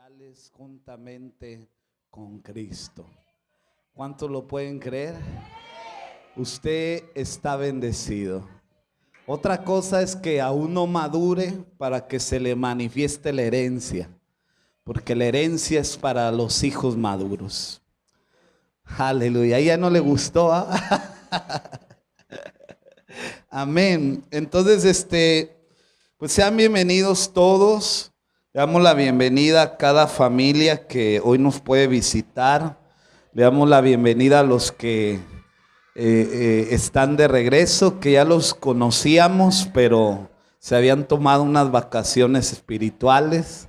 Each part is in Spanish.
celestiales juntamente con Cristo. ¿Cuántos lo pueden creer? Usted está bendecido. Otra cosa es que aún no madure para que se le manifieste la herencia, porque la herencia es para los hijos maduros. Aleluya, ya no le gustó, ¿ah? Amén. Entonces, pues sean bienvenidos todos. Le damos la bienvenida a cada familia que hoy nos puede visitar. Le damos la bienvenida a los que están de regreso, que ya los conocíamos, pero se habían tomado unas vacaciones espirituales.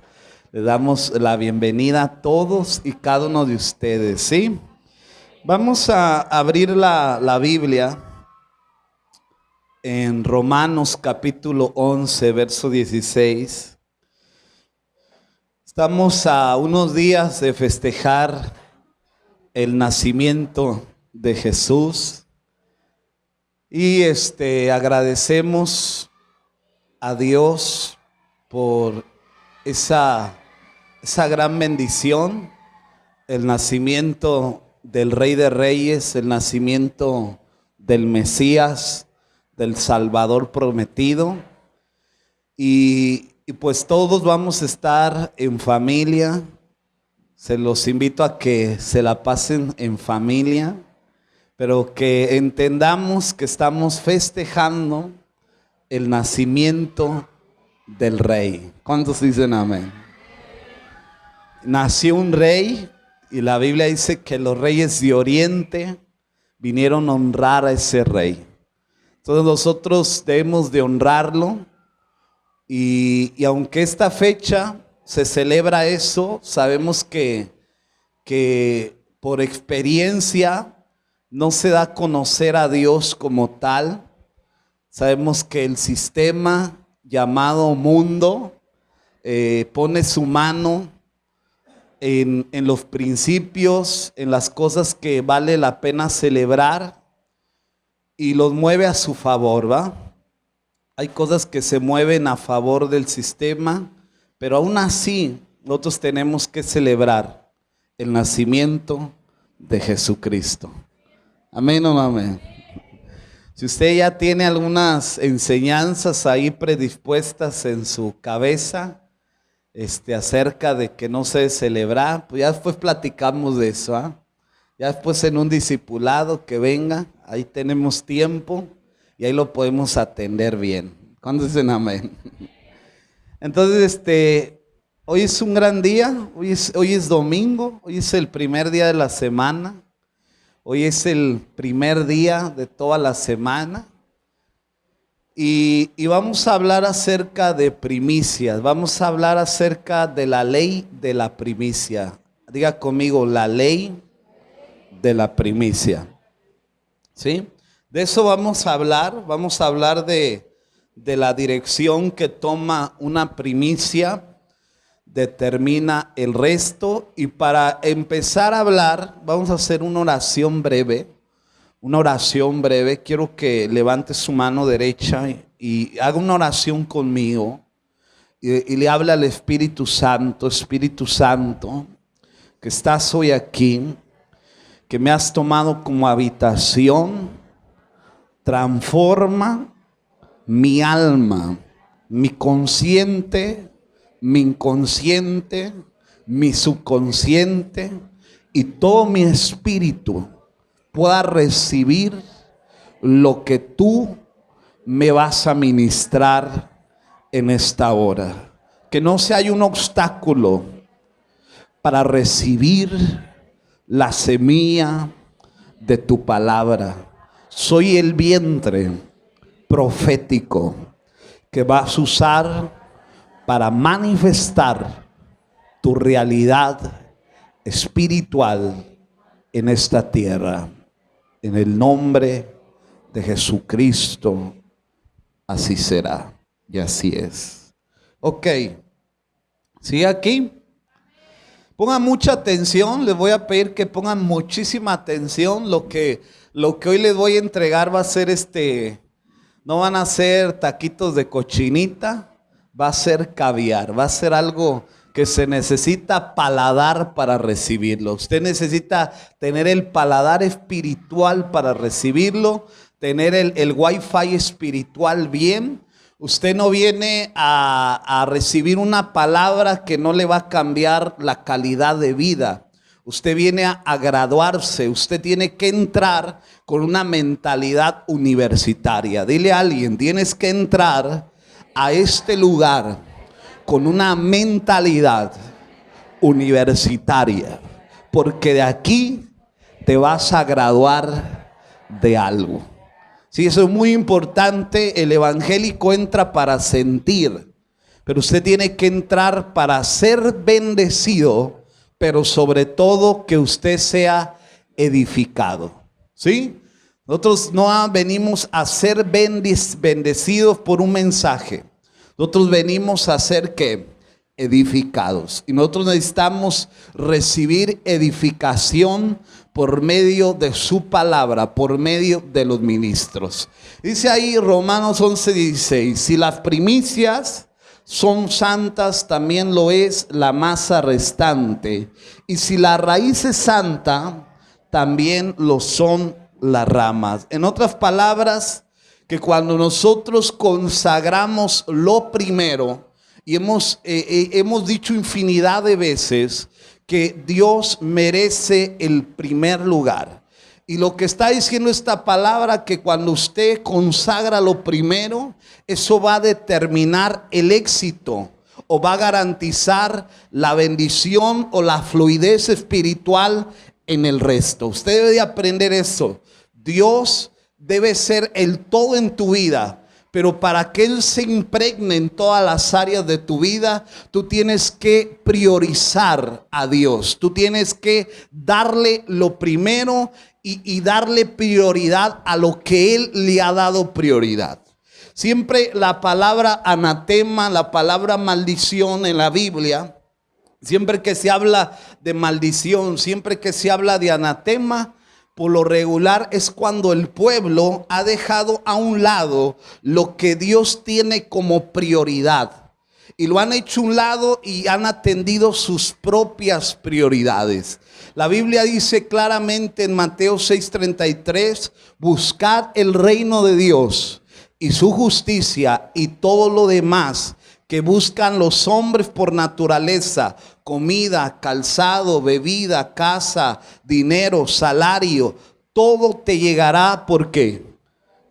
Le damos la bienvenida a todos y cada uno de ustedes, ¿sí? Vamos a abrir la Biblia en Romanos capítulo 11, verso 16. Estamos a unos días de festejar el nacimiento de Jesús y agradecemos a Dios por esa gran bendición, el nacimiento del Rey de Reyes, el nacimiento del Mesías, del Salvador prometido. Y pues todos vamos a estar en familia. Se los invito a que se la pasen en familia, pero que entendamos que estamos festejando el nacimiento del Rey. ¿Cuántos dicen amén? Nació un rey y la Biblia dice que los reyes de Oriente vinieron a honrar a ese rey. Entonces nosotros debemos de honrarlo. Y aunque esta fecha se celebra eso, sabemos que por experiencia no se da a conocer a Dios como tal. Sabemos que el sistema llamado mundo pone su mano en los principios, en las cosas que vale la pena celebrar y los mueve a su favor, ¿va? Hay cosas que se mueven a favor del sistema, pero aún así nosotros tenemos que celebrar el nacimiento de Jesucristo. Amén o no amén. Si usted ya tiene algunas enseñanzas ahí predispuestas en su cabeza, acerca de que no se celebra, pues ya después platicamos de eso, ¿ah? Ya después en un discipulado que venga, ahí tenemos tiempo. Y ahí lo podemos atender bien. ¿Cuándo dicen amén? Entonces, hoy es un gran día. Hoy es domingo. Hoy es el primer día de la semana. Hoy es el primer día de toda la semana. Y vamos a hablar acerca de primicias. Vamos a hablar acerca de la ley de la primicia. Diga conmigo, la ley de la primicia. ¿Sí? De eso vamos a hablar de la dirección que toma una primicia, determina el resto. Y para empezar a hablar, vamos a hacer una oración breve. Quiero que levante su mano derecha y haga una oración conmigo. Y le habla al Espíritu Santo, que estás hoy aquí, que me has tomado como habitación. Transforma mi alma, mi consciente, mi inconsciente, mi subconsciente y todo mi espíritu pueda recibir lo que tú me vas a ministrar en esta hora. Que no se haya un obstáculo para recibir la semilla de tu palabra. Soy el vientre profético que vas a usar para manifestar tu realidad espiritual en esta tierra. En el nombre de Jesucristo, así será y así es. Ok, ¿sigue aquí? Pongan mucha atención, les voy a pedir que pongan muchísima atención. Lo que hoy les voy a entregar va a ser no van a ser taquitos de cochinita, va a ser caviar, va a ser algo que se necesita paladar para recibirlo. Usted necesita tener el paladar espiritual para recibirlo, tener el wifi espiritual bien. Usted no viene a recibir una palabra que no le va a cambiar la calidad de vida. Usted viene a graduarse. Usted tiene que entrar con una mentalidad universitaria. Dile a alguien, tienes que entrar a este lugar con una mentalidad universitaria, porque de aquí te vas a graduar de algo. Sí, eso es muy importante. El evangélico entra para sentir, pero usted tiene que entrar para ser bendecido, pero sobre todo que usted sea edificado. ¿Sí? Nosotros no venimos a ser bendecidos por un mensaje. Nosotros venimos a ser ¿qué? Edificados. Y nosotros necesitamos recibir edificación por medio de su palabra, por medio de los ministros. Dice ahí Romanos 11:16, si las primicias son santas, también lo es la masa restante. Y si la raíz es santa, también lo son las ramas. En otras palabras, que cuando nosotros consagramos lo primero, y hemos dicho infinidad de veces que Dios merece el primer lugar. Y lo que está diciendo esta palabra, que cuando usted consagra lo primero, eso va a determinar el éxito o va a garantizar la bendición o la fluidez espiritual en el resto. Usted debe de aprender eso. Dios debe ser el todo en tu vida, pero para que Él se impregne en todas las áreas de tu vida, tú tienes que priorizar a Dios. Tú tienes que darle lo primero y darle prioridad a lo que Él le ha dado prioridad. Siempre la palabra anatema, la palabra maldición en la Biblia, siempre que se habla de maldición, siempre que se habla de anatema, por lo regular es cuando el pueblo ha dejado a un lado lo que Dios tiene como prioridad. Y lo han hecho a un lado y han atendido sus propias prioridades. La Biblia dice claramente en Mateo 6:33, buscad el reino de Dios y su justicia, y todo lo demás que buscan los hombres por naturaleza, comida, calzado, bebida, casa, dinero, salario, todo te llegará. ¿Por qué?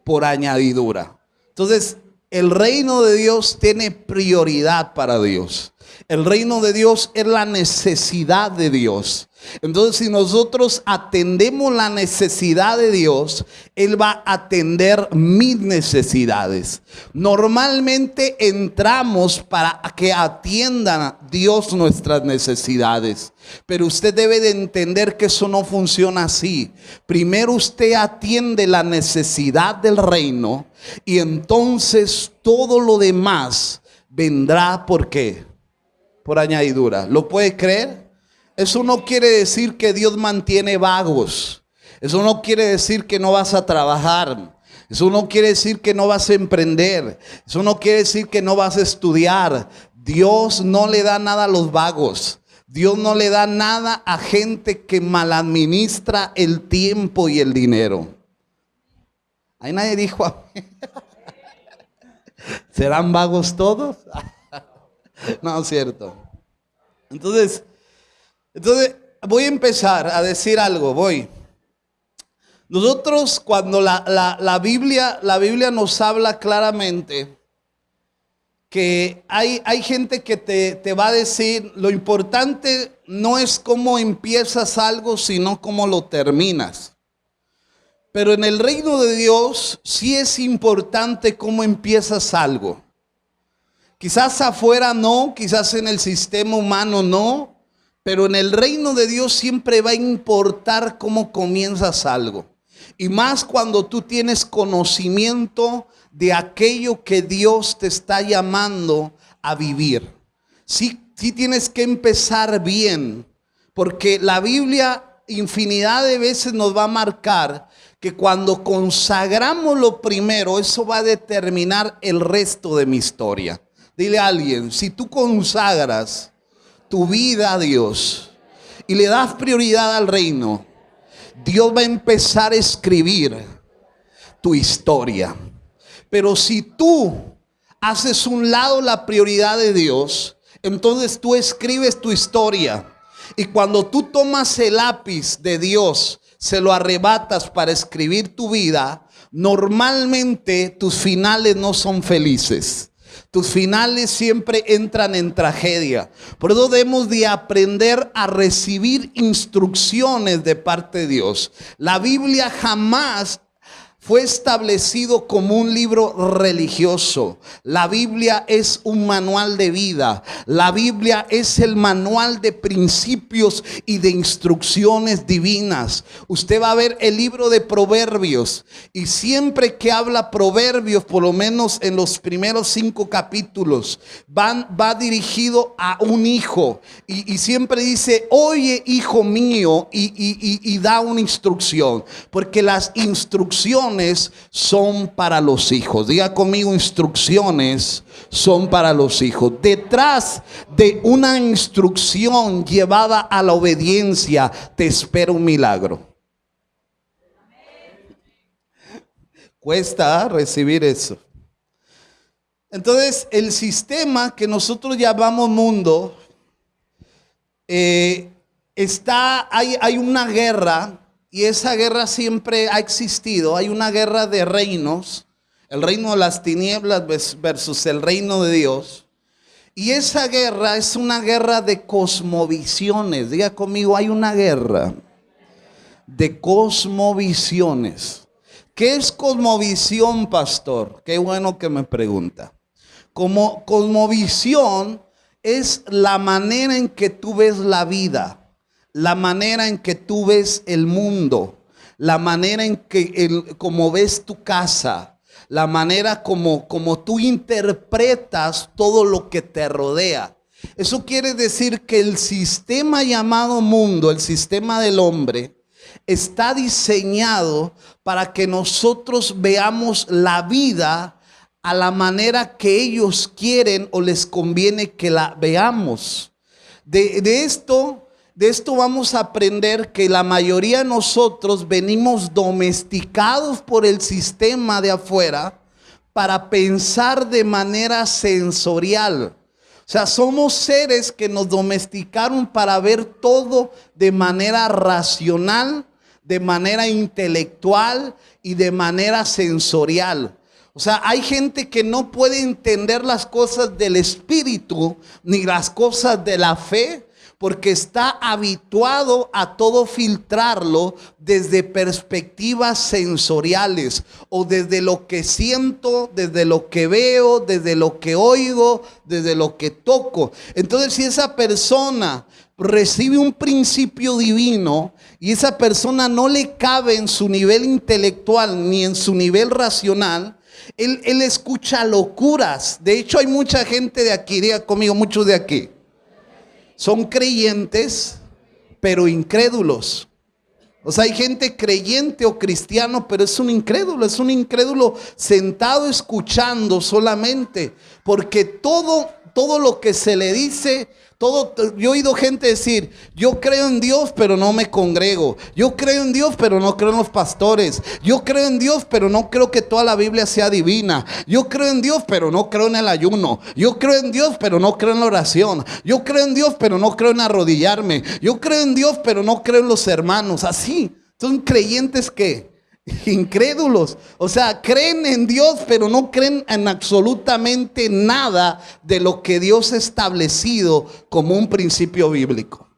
Por añadidura. Entonces, el reino de Dios tiene prioridad para Dios. El reino de Dios es la necesidad de Dios. Entonces, si nosotros atendemos la necesidad de Dios, Él va a atender mis necesidades. Normalmente entramos para que atiendan Dios nuestras necesidades, pero usted debe de entender que eso no funciona así. Primero usted atiende la necesidad del reino y entonces todo lo demás vendrá. ¿Por qué? Por añadidura. ¿Lo puede creer? Eso no quiere decir que Dios mantiene vagos. Eso no quiere decir que no vas a trabajar. Eso no quiere decir que no vas a emprender. Eso no quiere decir que no vas a estudiar. Dios no le da nada a los vagos. Dios no le da nada a gente que maladministra el tiempo y el dinero. Ahí nadie dijo amén. ¿Serán vagos todos? No, es cierto. Entonces voy a empezar a decir algo. Nosotros cuando la Biblia nos habla claramente que hay gente que te va a decir, lo importante no es cómo empiezas algo, sino cómo lo terminas. Pero en el reino de Dios sí es importante cómo empiezas algo. Quizás afuera no, quizás en el sistema humano no, pero en el reino de Dios siempre va a importar cómo comienzas algo. Y más cuando tú tienes conocimiento de aquello que Dios te está llamando a vivir. Sí tienes que empezar bien, porque la Biblia infinidad de veces nos va a marcar que cuando consagramos lo primero, eso va a determinar el resto de mi historia. Dile a alguien, si tú consagras tu vida a Dios y le das prioridad al reino, Dios va a empezar a escribir tu historia. Pero si tú haces un lado la prioridad de Dios, entonces tú escribes tu historia. Y cuando tú tomas el lápiz de Dios, se lo arrebatas para escribir tu vida, normalmente tus finales no son felices. Tus finales siempre entran en tragedia. Por eso debemos de aprender a recibir instrucciones de parte de Dios. La Biblia jamás fue establecido como un libro religioso. La Biblia es un manual de vida. La Biblia es el manual de principios y de instrucciones divinas. Usted va a ver el libro de Proverbios, y siempre que habla Proverbios, por lo menos en los primeros 5 capítulos, va dirigido a un hijo, y siempre dice: oye, hijo mío, y da una instrucción, porque las instrucciones son para los hijos. Diga conmigo: instrucciones son para los hijos. Detrás de una instrucción llevada a la obediencia te espera un milagro. Cuesta recibir eso. Entonces, el sistema que nosotros llamamos mundo, hay una guerra. Y esa guerra siempre ha existido. Hay una guerra de reinos. El reino de las tinieblas versus el reino de Dios. Y esa guerra es una guerra de cosmovisiones. Diga conmigo: hay una guerra de cosmovisiones. ¿Qué es cosmovisión, pastor? Qué bueno que me pregunta. Como cosmovisión es la manera en que tú ves la vida. La manera en que tú ves el mundo, la manera en que como ves tu casa, la manera como tú interpretas todo lo que te rodea. Eso quiere decir que el sistema llamado mundo, el sistema del hombre, está diseñado para que nosotros veamos la vida a la manera que ellos quieren o les conviene que la veamos. De esto vamos a aprender que la mayoría de nosotros venimos domesticados por el sistema de afuera para pensar de manera sensorial. O sea, somos seres que nos domesticaron para ver todo de manera racional, de manera intelectual y de manera sensorial. O sea, hay gente que no puede entender las cosas del espíritu ni las cosas de la fe, porque está habituado a todo filtrarlo desde perspectivas sensoriales, o desde lo que siento, desde lo que veo, desde lo que oigo, desde lo que toco. Entonces, si esa persona recibe un principio divino y esa persona no le cabe en su nivel intelectual ni en su nivel racional, él escucha locuras. De hecho, hay mucha gente de aquí, diga conmigo, muchos de aquí son creyentes, pero incrédulos. O sea, hay gente creyente o cristiano, pero es un incrédulo sentado escuchando solamente, porque todo lo que se le dice, yo he oído gente decir: yo creo en Dios, pero no me congrego. Yo creo en Dios, pero no creo en los pastores. Yo creo en Dios, pero no creo que toda la Biblia sea divina. Yo creo en Dios, pero no creo en el ayuno. Yo creo en Dios, pero no creo en la oración. Yo creo en Dios, pero no creo en arrodillarme. Yo creo en Dios, pero no creo en los hermanos. Así, son creyentes que incrédulos. O sea, creen en Dios, pero no creen en absolutamente nada de lo que Dios ha establecido como un principio bíblico.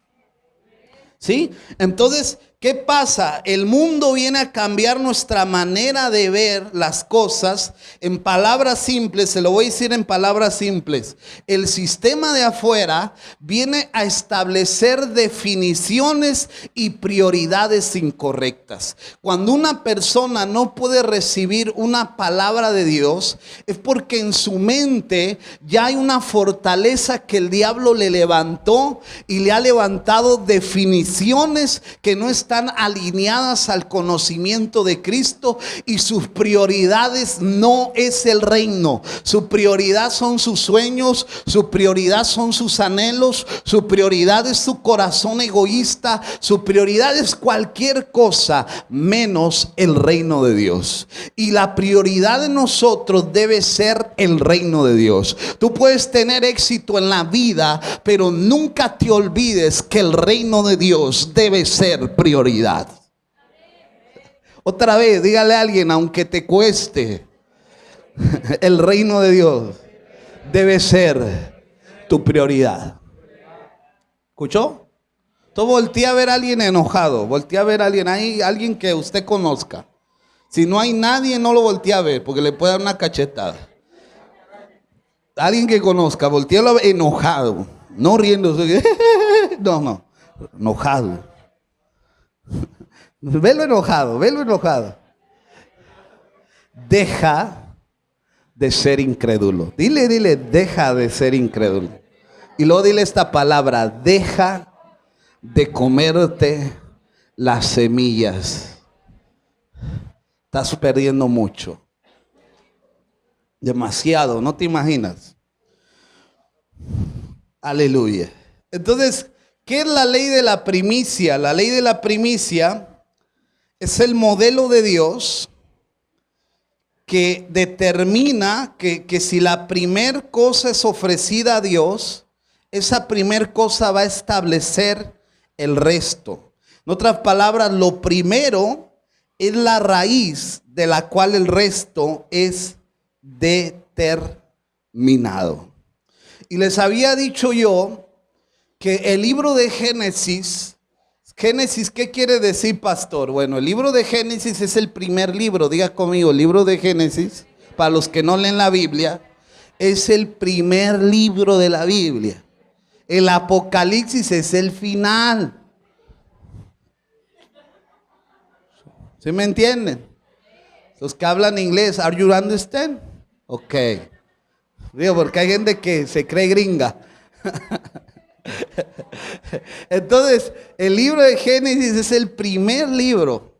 ¿Sí? Entonces, ¿qué pasa? El mundo viene a cambiar nuestra manera de ver las cosas. En palabras simples, se lo voy a decir en palabras simples. El sistema de afuera viene a establecer definiciones y prioridades incorrectas. Cuando una persona no puede recibir una palabra de Dios, es porque en su mente ya hay una fortaleza que el diablo le levantó, y le ha levantado definiciones que no están están alineadas al conocimiento de Cristo y sus prioridades no es el reino. Su prioridad son sus sueños, su prioridad son sus anhelos, su prioridad es su corazón egoísta, su prioridad es cualquier cosa menos el reino de Dios. Y la prioridad de nosotros debe ser el reino de Dios. Tú puedes tener éxito en la vida, pero nunca te olvides que el reino de Dios debe ser prioridad. Otra vez, dígale a alguien, aunque te cueste, el reino de Dios debe ser tu prioridad. ¿Escuchó? Tú voltea a ver a alguien enojado, voltea a ver a alguien ahí, alguien que usted conozca. Si no hay nadie, no lo voltea a ver, porque le puede dar una cachetada. Alguien que conozca, voltealo enojado, no riéndose. No, enojado. Velo enojado, velo enojado. Deja de ser incrédulo. Dile, deja de ser incrédulo. Y luego dile esta palabra: deja de comerte las semillas. Estás perdiendo mucho. Demasiado, no te imaginas. Aleluya. Entonces, ¿qué es la ley de la primicia? La ley de la primicia es el modelo de Dios que determina que si la primer cosa es ofrecida a Dios, esa primer cosa va a establecer el resto. En otras palabras, lo primero es la raíz de la cual el resto es determinado. Y les había dicho yo que el libro de Génesis, ¿qué quiere decir, pastor? Bueno, el libro de Génesis es el primer libro, diga conmigo, el libro de Génesis, para los que no leen la Biblia, es el primer libro de la Biblia. El Apocalipsis es el final. ¿Sí me entienden? Los que hablan inglés, ¿are you understand? Ok. Digo, porque hay gente que se cree gringa. Entonces, el libro de Génesis es el primer libro.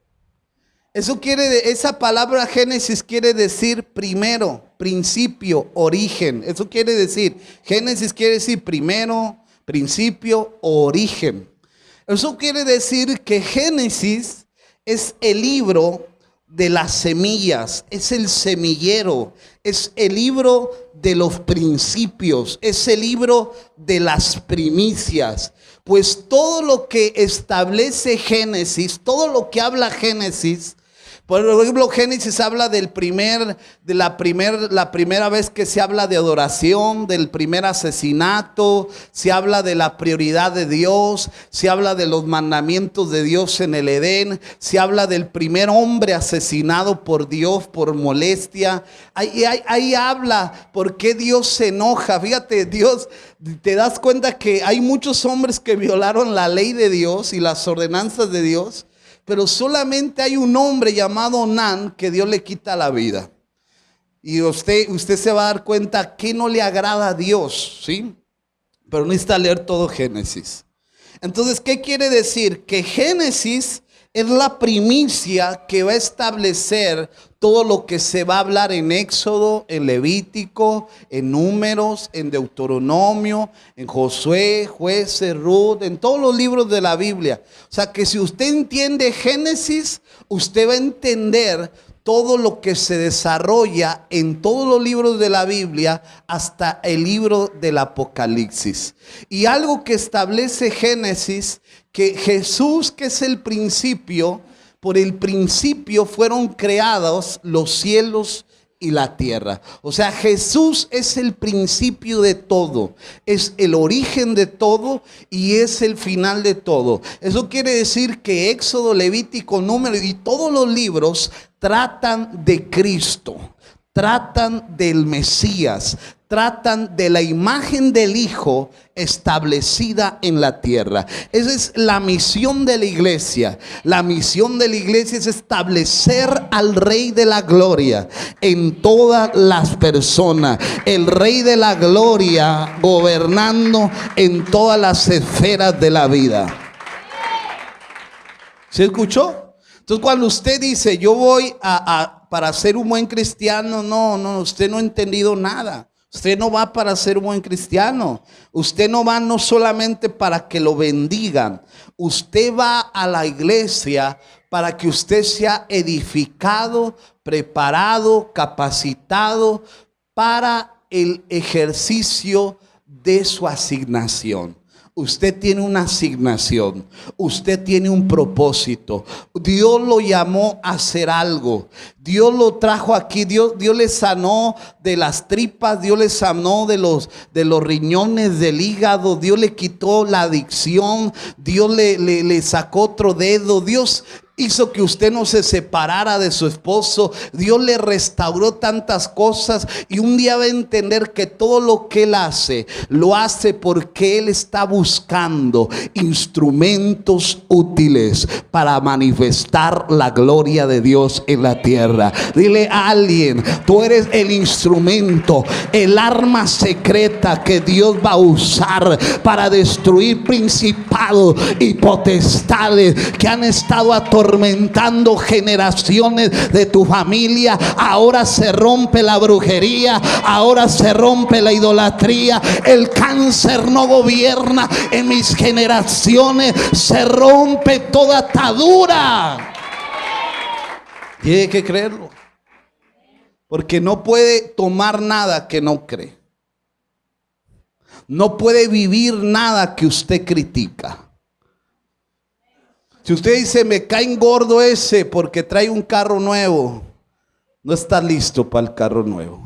Esa palabra Génesis quiere decir primero, principio, origen. Eso quiere decir, Génesis quiere decir primero, principio, origen. Eso quiere decir que Génesis es el libro de las semillas, es el semillero, es el libro de los principios, es el libro de las primicias. Pues todo lo que establece Génesis, todo lo que habla Génesis, por ejemplo, Génesis habla la primera vez que se habla de adoración, del primer asesinato, se habla de la prioridad de Dios, se habla de los mandamientos de Dios en el Edén, se habla del primer hombre asesinado por Dios por molestia. Ahí habla por qué Dios se enoja. Fíjate, Dios, te das cuenta que hay muchos hombres que violaron la ley de Dios y las ordenanzas de Dios. Pero solamente hay un hombre llamado Onán que Dios le quita la vida. Y usted se va a dar cuenta que no le agrada a Dios, ¿sí? Pero necesita leer todo Génesis. Entonces, ¿qué quiere decir? Que Génesis es la primicia que va a establecer todo lo que se va a hablar en Éxodo, en Levítico, en Números, en Deuteronomio, en Josué, Jueces, Ruth, en todos los libros de la Biblia. O sea que si usted entiende Génesis, usted va a entender todo lo que se desarrolla en todos los libros de la Biblia hasta el libro del Apocalipsis. Y algo que establece Génesis, que Jesús, que es el principio, por el principio fueron creados los cielos y la tierra. O sea, Jesús es el principio de todo, es el origen de todo y es el final de todo. Eso quiere decir que Éxodo, Levítico, Números y todos los libros tratan de Cristo, tratan del Mesías, tratan de la imagen del Hijo establecida en la tierra. Esa es la misión de la iglesia. La misión de la iglesia es establecer al Rey de la Gloria en todas las personas. El Rey de la Gloria gobernando en todas las esferas de la vida. ¿Se escuchó? Entonces cuando usted dice yo voy para ser un buen cristiano, no, usted no ha entendido nada. Usted no va para ser un buen cristiano. Usted no va no solamente para que lo bendigan. Usted va a la iglesia para que usted sea edificado, preparado, capacitado para el ejercicio de su asignación. Usted tiene una asignación, usted tiene un propósito. Dios lo llamó a hacer algo. Dios lo trajo aquí. Dios le sanó de las tripas, Dios le sanó de los riñones, del hígado. Dios le quitó la adicción. Dios le sacó otro dedo. Dios hizo que usted no se separara de su esposo. Dios le restauró tantas cosas, y un día va a entender que todo lo que él hace, lo hace porque él está buscando instrumentos útiles para manifestar la gloria de Dios en la tierra. Dile a alguien: tú eres el instrumento, el arma secreta que Dios va a usar para destruir principados y potestades que han estado atormentando generaciones de tu familia. Ahora se rompe la brujería, ahora se rompe la idolatría. El cáncer no gobierna en mis generaciones. Se rompe toda atadura. Tiene que creerlo, porque no puede tomar nada que no cree. No puede vivir nada que usted critica. Si usted dice me cae gordo ese porque trae un carro nuevo, no está listo para el carro nuevo.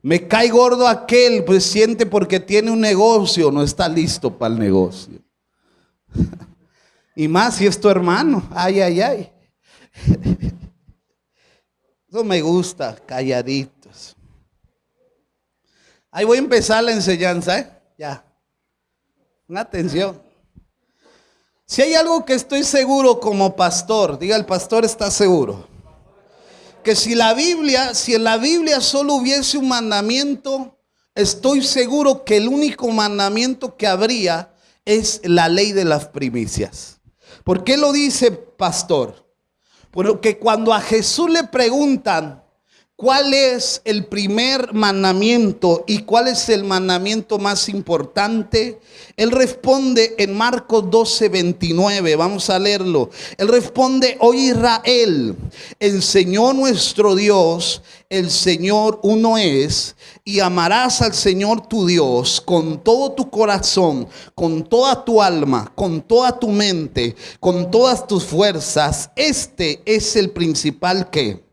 Me cae gordo aquel, pues siente porque tiene un negocio, no está listo para el negocio. Y más si es tu hermano. Ay. Eso me gusta, calladitos. Ahí voy a empezar la enseñanza, Ya. Atención. Si hay algo que estoy seguro como pastor, diga: el pastor está seguro, que si en la Biblia solo hubiese un mandamiento, estoy seguro que el único mandamiento que habría es la ley de las primicias. ¿Por qué lo dice, pastor? Porque cuando a Jesús le preguntan ¿cuál es el primer mandamiento y cuál es el mandamiento más importante? Él responde en Marcos 12:29. Vamos a leerlo. Él responde: oye Israel, el Señor nuestro Dios, el Señor uno es, y amarás al Señor tu Dios con todo tu corazón, con toda tu alma, con toda tu mente, con todas tus fuerzas. Este es el principal ¿qué?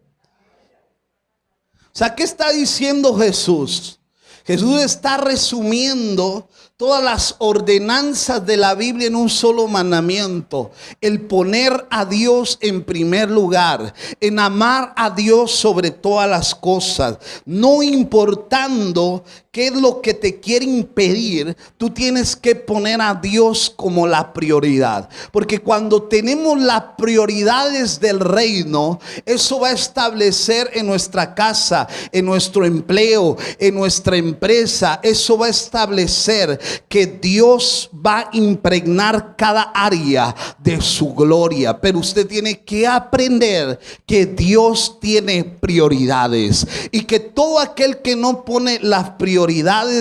O sea, ¿qué está diciendo Jesús? Jesús está resumiendo todas las ordenanzas de la Biblia en un solo mandamiento: el poner a Dios en primer lugar, en amar a Dios sobre todas las cosas, no importando qué es lo que te quiere impedir. Tú tienes que poner a Dios como la prioridad, porque cuando tenemos las prioridades del reino, eso va a establecer en nuestra casa, en nuestro empleo, en nuestra empresa. Eso va a establecer que Dios va a impregnar cada área de su gloria. Pero usted tiene que aprender que Dios tiene prioridades, y que todo aquel que no pone las prioridades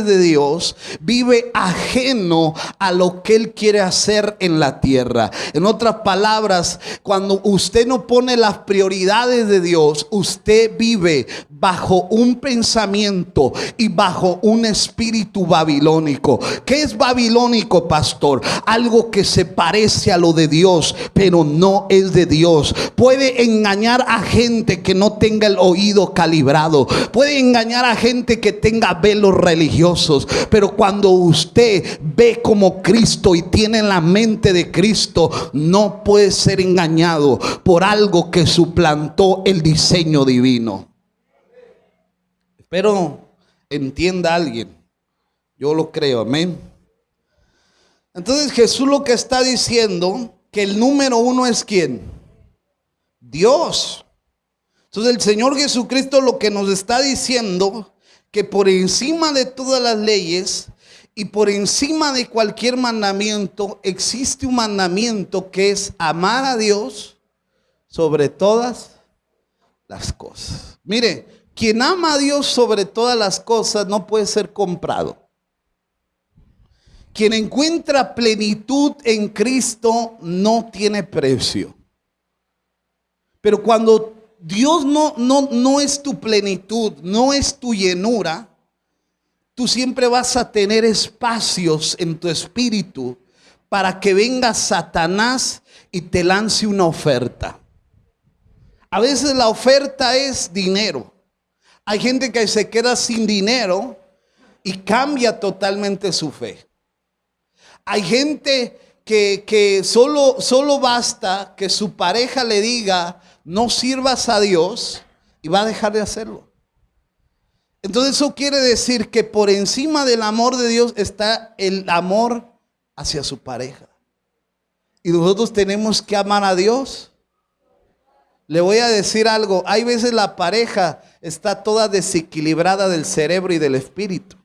de Dios vive ajeno a lo que Él quiere hacer en la tierra. En otras palabras, cuando usted no pone las prioridades de Dios, usted vive bajo un pensamiento y bajo un espíritu babilónico. ¿Qué es babilónico, pastor? Algo que se parece a lo de Dios, pero no es de Dios. Puede engañar a gente que no tenga el oído calibrado. Puede engañar a gente que tenga velos religiosos. Pero cuando usted ve como Cristo y tiene la mente de Cristo, no puede ser engañado por algo que suplantó el diseño divino. Espero entienda a alguien. Yo lo creo, amén. Entonces Jesús lo que está diciendo, que el número uno es ¿quién? Dios. Entonces el Señor Jesucristo lo que nos está diciendo, que por encima de todas las leyes Y por encima de cualquier mandamiento existe un mandamiento que es amar a Dios sobre todas las cosas. Mire, quien ama a Dios sobre todas las cosas no puede ser comprado. Quien encuentra plenitud en Cristo no tiene precio. Pero cuando Dios no es tu plenitud, no es tu llenura, tú siempre vas a tener espacios en tu espíritu para que venga Satanás y te lance una oferta. A veces la oferta es dinero. Hay gente que se queda sin dinero y cambia totalmente su fe. Hay gente que solo basta que su pareja le diga no sirvas a Dios y va a dejar de hacerlo. Entonces eso quiere decir que por encima del amor de Dios está el amor hacia su pareja. Y nosotros tenemos que amar a Dios. Le voy a decir algo, hay veces la pareja está toda desequilibrada del cerebro y del espíritu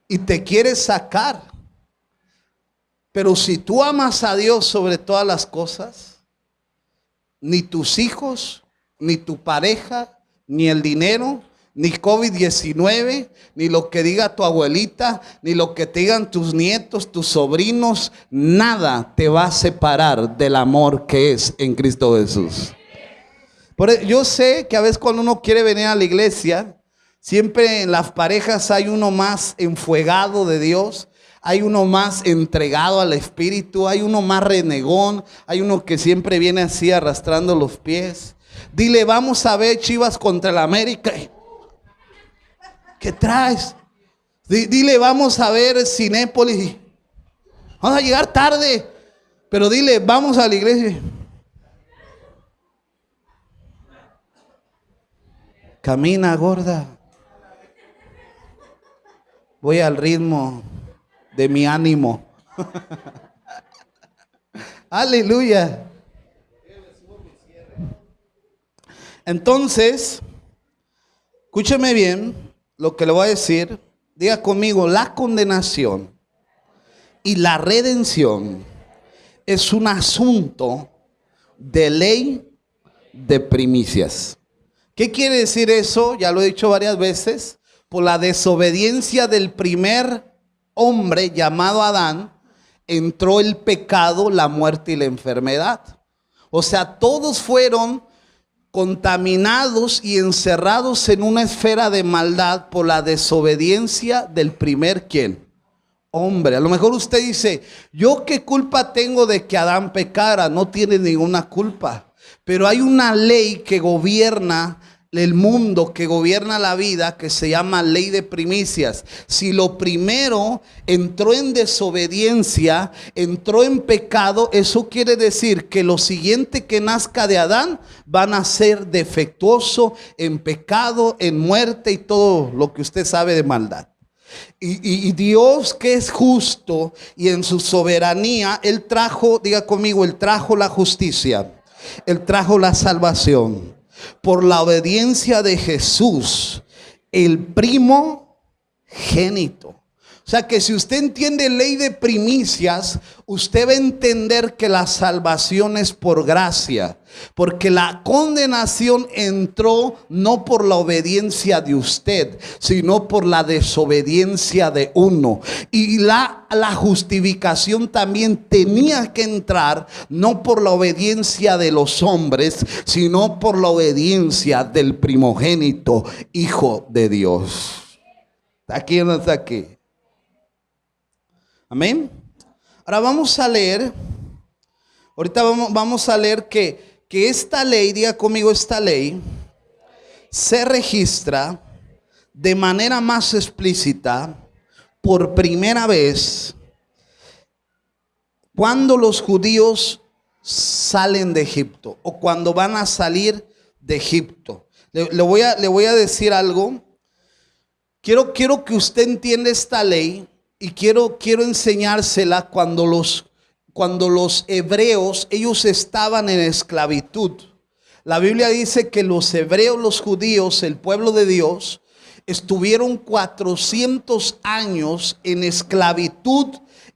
y te quiere sacar. Pero si tú amas a Dios sobre todas las cosas, ni tus hijos, ni tu pareja, ni el dinero, ni COVID-19, ni lo que diga tu abuelita, ni lo que te digan tus nietos, tus sobrinos, nada te va a separar del amor que es en Cristo Jesús. Yo sé que a veces cuando uno quiere venir a la iglesia, siempre en las parejas hay uno más enfuegado de Dios. Hay uno más entregado al Espíritu, hay uno más renegón, hay uno que siempre viene así arrastrando los pies. Dile, vamos a ver Chivas contra el América. ¿Qué traes? Dile, vamos a ver Cinépolis. Vamos a llegar tarde, pero dile, vamos a la iglesia. Camina, gorda. Voy al ritmo de mi ánimo. Aleluya. Entonces, escúcheme bien lo que le voy a decir. Diga conmigo, la condenación y la redención es un asunto de ley de primicias. ¿Qué quiere decir eso? Ya lo he dicho varias veces. Por la desobediencia del primer hombre llamado Adán, entró el pecado, la muerte y la enfermedad. O sea, todos fueron contaminados y encerrados en una esfera de maldad por la desobediencia del primer ¿quién? Hombre. A lo mejor usted dice, ¿yo qué culpa tengo de que Adán pecara? No tiene ninguna culpa. Pero hay una ley que gobierna el mundo, que gobierna la vida, que se llama ley de primicias. Si lo primero entró en desobediencia, entró en pecado, eso quiere decir que lo siguiente que nazca de Adán van a ser defectuoso, en pecado, en muerte y todo lo que usted sabe de maldad. Y Dios, que es justo y en su soberanía, Él trajo, diga conmigo, Él trajo la justicia, Él trajo la salvación por la obediencia de Jesús, el primogénito. O sea que si usted entiende ley de primicias, usted va a entender que la salvación es por gracia, porque la condenación entró no por la obediencia de usted, sino por la desobediencia de uno. Y la justificación también tenía que entrar no por la obediencia de los hombres, sino por la obediencia del primogénito, Hijo de Dios. ¿Aquí o no está aquí? Amén. Ahora vamos a leer. Ahorita vamos a leer que esta ley, diga conmigo, esta ley se registra de manera más explícita por primera vez cuando los judíos salen de Egipto o cuando van a salir de Egipto. Le voy a decir algo. Quiero que usted entienda esta ley. Y quiero enseñársela cuando los hebreos, ellos estaban en esclavitud. La Biblia dice que los hebreos, los judíos, el pueblo de Dios, estuvieron 400 años en esclavitud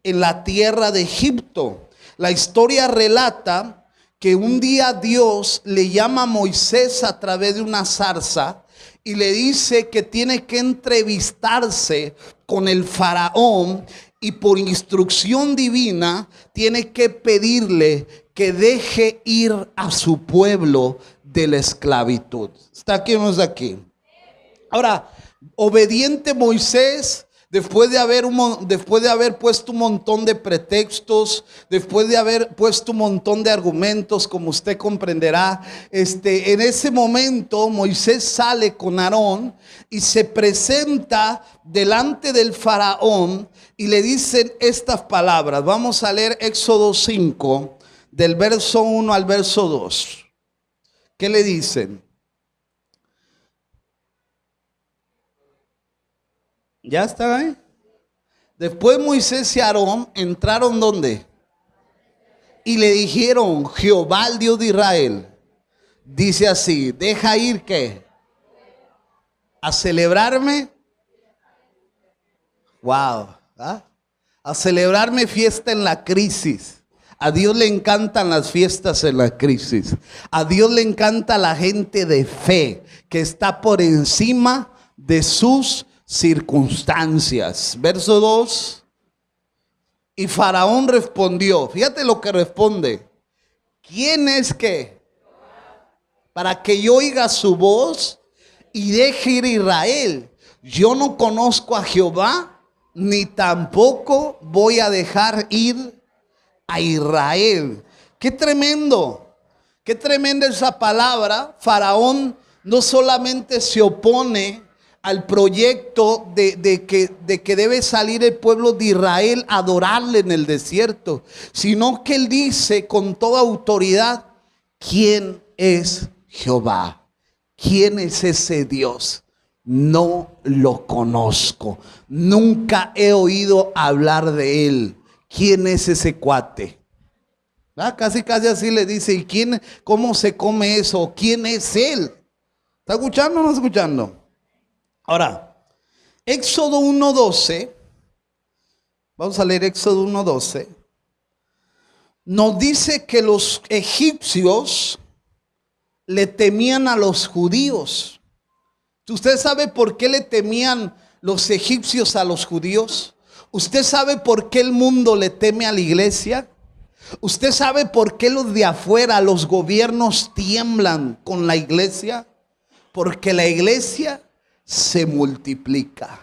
en la tierra de Egipto. La historia relata que un día Dios le llama a Moisés a través de una zarza y le dice que tiene que entrevistarse con el faraón y por instrucción divina tiene que pedirle que deje ir a su pueblo de la esclavitud. ¿Está aquí o no está aquí? Ahora, obediente Moisés, después de haber puesto un montón de pretextos, después de haber puesto un montón de argumentos, como usted comprenderá, en ese momento Moisés sale con Aarón y se presenta delante del faraón y le dicen estas palabras. Vamos a leer Éxodo 5, del verso 1 al verso 2. ¿Qué le dicen? ¿Ya está ahí? Después Moisés y Aarón entraron ¿dónde? Y le dijeron: Jehová, el Dios de Israel, dice así: deja ir ¿qué? A celebrarme. Wow, ¿ah? A celebrarme fiesta en la crisis. A Dios le encantan las fiestas en la crisis. A Dios le encanta la gente de fe que está por encima de sus circunstancias. Verso 2. Y Faraón respondió, fíjate lo que responde: ¿quién es que? Para que yo oiga su voz y deje ir a Israel. Yo no conozco a Jehová, ni tampoco voy a dejar ir a Israel. Qué tremendo, qué tremenda esa palabra. Faraón no solamente se opone al proyecto de que debe salir el pueblo de Israel a adorarle en el desierto, sino que él dice con toda autoridad: ¿quién es Jehová? ¿Quién es ese Dios? No lo conozco, nunca he oído hablar de él. ¿Quién es ese cuate? ¿Ah? Casi así le dice: ¿y quién? ¿Cómo se come eso? ¿Quién es él? ¿Está escuchando o no está escuchando? Ahora, Éxodo 1:12, vamos a leer Éxodo 1:12, nos dice que los egipcios le temían a los judíos. ¿Usted sabe por qué le temían los egipcios a los judíos? ¿Usted sabe por qué el mundo le teme a la iglesia? ¿Usted sabe por qué los de afuera, los gobiernos tiemblan con la iglesia? Porque la iglesia se multiplica.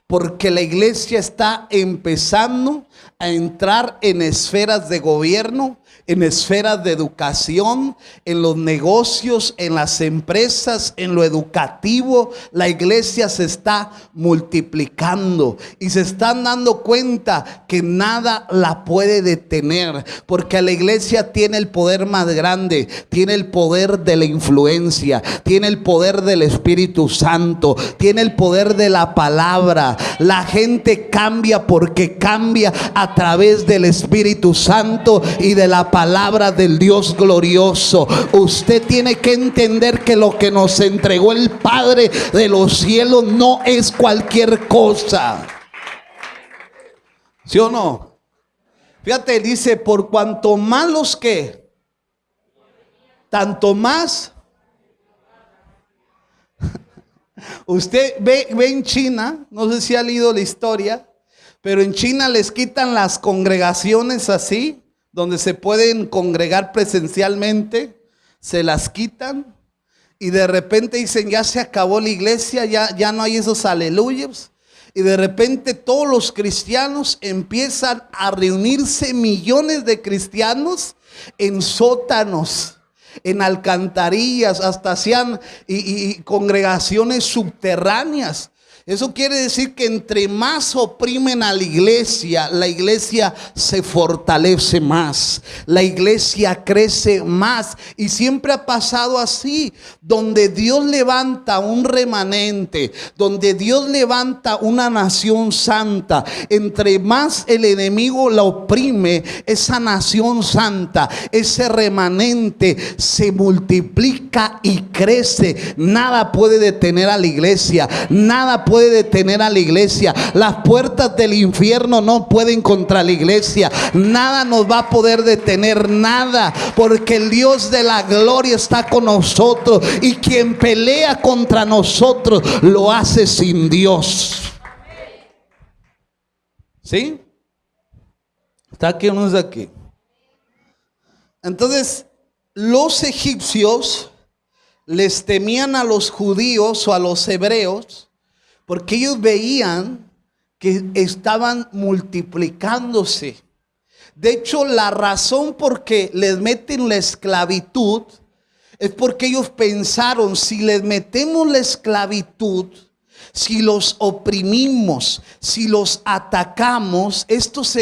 Porque la iglesia está empezando a entrar en esferas de gobierno, en esferas de educación, en los negocios, en las empresas, en lo educativo. La iglesia se está multiplicando y se están dando cuenta que nada la puede detener, porque la iglesia tiene el poder más grande, tiene el poder de la influencia, tiene el poder del Espíritu Santo, tiene el poder de la palabra. La gente cambia porque cambia a través del Espíritu Santo y de la palabra del Dios glorioso. Usted tiene que entender que lo que nos entregó el Padre de los cielos no es cualquier cosa. ¿Sí o no? Fíjate, dice: por cuanto más los que, tanto más. Usted ve en China, no sé si ha leído la historia, pero en China les quitan las congregaciones así, donde se pueden congregar presencialmente, se las quitan y de repente dicen: ya se acabó la iglesia, ya no hay esos aleluyas. Y de repente todos los cristianos empiezan a reunirse, millones de cristianos, en sótanos, en alcantarillas, hasta hacían y congregaciones subterráneas. Eso quiere decir que entre más oprimen a la iglesia se fortalece más, la iglesia crece más. Y siempre ha pasado así, donde Dios levanta un remanente, donde Dios levanta una nación santa, entre más el enemigo la oprime, esa nación santa, ese remanente se multiplica y crece. Nada puede detener a la iglesia, nada puede detener a la iglesia. Las puertas del infierno no pueden contra la iglesia. Nada nos va a poder detener, nada, porque el Dios de la gloria está con nosotros, y quien pelea contra nosotros lo hace sin Dios. ¿Sí? ¿Está aquí o no está aquí? Entonces, los egipcios les temían a los judíos o a los hebreos, porque ellos veían que estaban multiplicándose. De hecho, la razón por qué les meten la esclavitud es porque ellos pensaron, si les metemos la esclavitud, si los oprimimos, si los atacamos, estos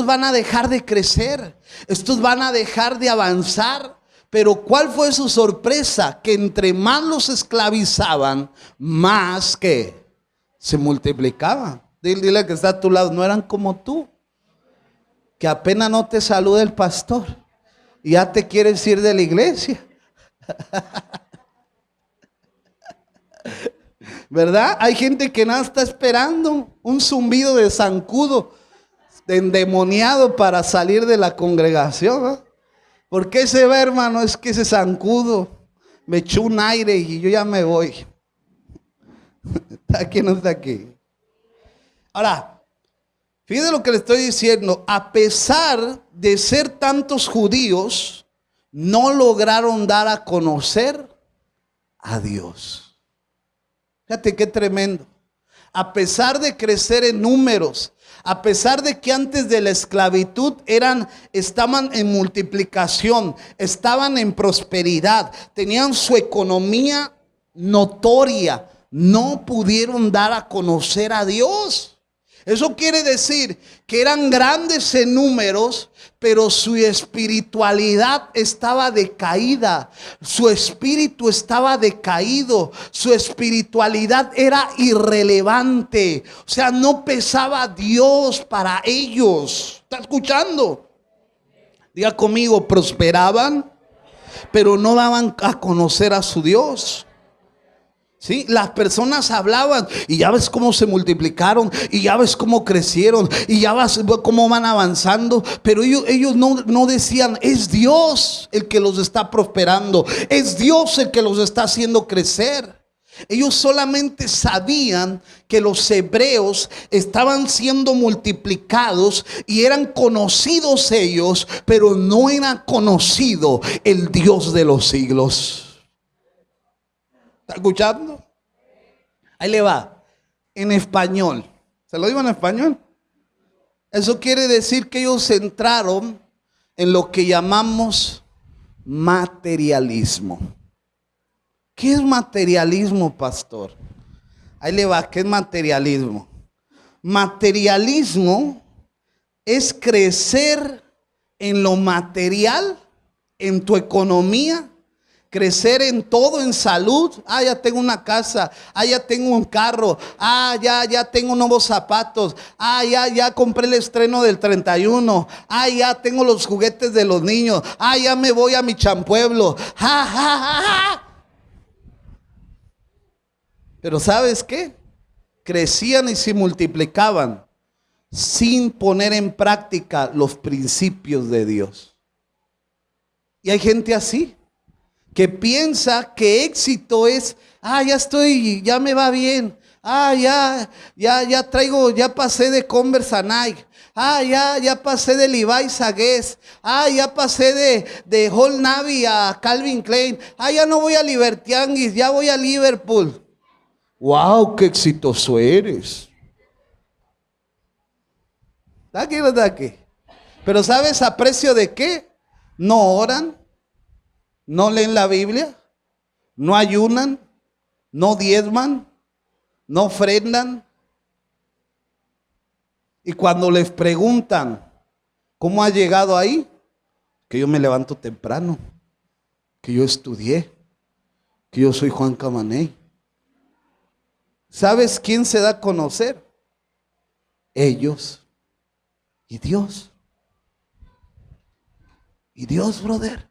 van a dejar de crecer, estos van a dejar de avanzar. Pero ¿cuál fue su sorpresa? Que entre más los esclavizaban, más que se multiplicaban. Dile que está a tu lado, no eran como tú, que apenas no te saluda el pastor y ya te quieres ir de la iglesia. ¿Verdad? Hay gente que nada está esperando un zumbido de zancudo, de endemoniado, para salir de la congregación, ¿no? ¿Por qué se va, hermano? Es que ese zancudo me echó un aire y yo ya me voy. ¿Está aquí o no está aquí? Ahora, fíjense lo que le estoy diciendo. A pesar de ser tantos judíos, no lograron dar a conocer a Dios. Fíjate qué tremendo. A pesar de crecer en números, a pesar de que antes de la esclavitud estaban en multiplicación, estaban en prosperidad, tenían su economía notoria, no pudieron dar a conocer a Dios. Eso quiere decir que eran grandes en números, pero su espiritualidad estaba decaída, su espíritu estaba decaído, su espiritualidad era irrelevante. O sea, no pesaba Dios para ellos. ¿Está escuchando? Diga conmigo, prosperaban, pero no daban a conocer a su Dios. Sí, las personas hablaban y ya ves cómo se multiplicaron, y ya ves cómo crecieron, y ya ves cómo van avanzando, pero ellos no decían, es Dios el que los está prosperando, es Dios el que los está haciendo crecer. Ellos solamente sabían que los hebreos estaban siendo multiplicados y eran conocidos ellos, pero no era conocido el Dios de los siglos. ¿Está escuchando? Ahí le va. En español. ¿Se lo digo en español? Eso quiere decir que ellos entraron en lo que llamamos materialismo. ¿Qué es materialismo, pastor? Ahí le va. ¿Qué es materialismo? Materialismo es crecer en lo material, en tu economía. Crecer en todo, en salud. Ya tengo una casa. Ya tengo un carro. Ya tengo nuevos zapatos. Ya compré el estreno del 31. Ya tengo los juguetes de los niños. Ya me voy a mi champueblo. Pero ¿sabes qué? Crecían y se multiplicaban sin poner en práctica los principios de Dios. Y hay gente así, que piensa que éxito es, ya me va bien. Ya pasé de Converse a Nike. Ya pasé de Levi's a Guess. Ya pasé de Old Navy a Calvin Klein. Ya no voy a Libertianguis, ya voy a Liverpool. Wow, qué exitoso eres. ¿Está aquí o no está aquí? Pero ¿sabes a precio de qué? No oran, no leen la Biblia, no ayunan, no diezman, no ofrendan. Y cuando les preguntan, ¿cómo ha llegado ahí? Que yo me levanto temprano, que yo estudié, que yo soy Juan Camaney. ¿Sabes quién se da a conocer? Ellos y Dios. Y Dios, brother.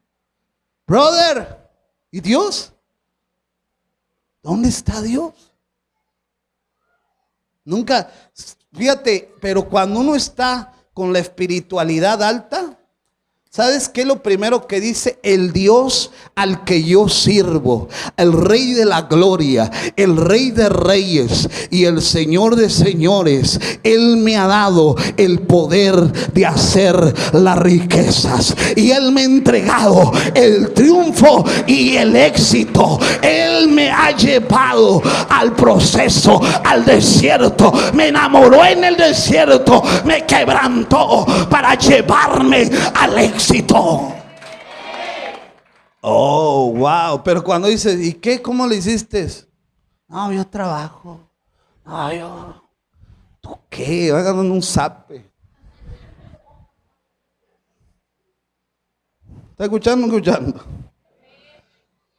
¿Y Dios? ¿Dónde está Dios? Nunca, fíjate, pero cuando uno está con la espiritualidad alta, ¿sabes qué es lo primero que dice? El Dios al que yo sirvo, el Rey de la gloria, el Rey de reyes y el Señor de señores, Él me ha dado el poder de hacer las riquezas. Y Él me ha entregado el triunfo y el éxito. Él me ha llevado al proceso, al desierto. Me enamoró en el desierto, me quebrantó para llevarme al éxito. Oh, wow. Pero cuando dices, ¿y qué? ¿Cómo le hiciste? No, yo trabajo. No, yo. ¿Tú qué? Hagan un zape. ¿Está escuchando? Escuchando.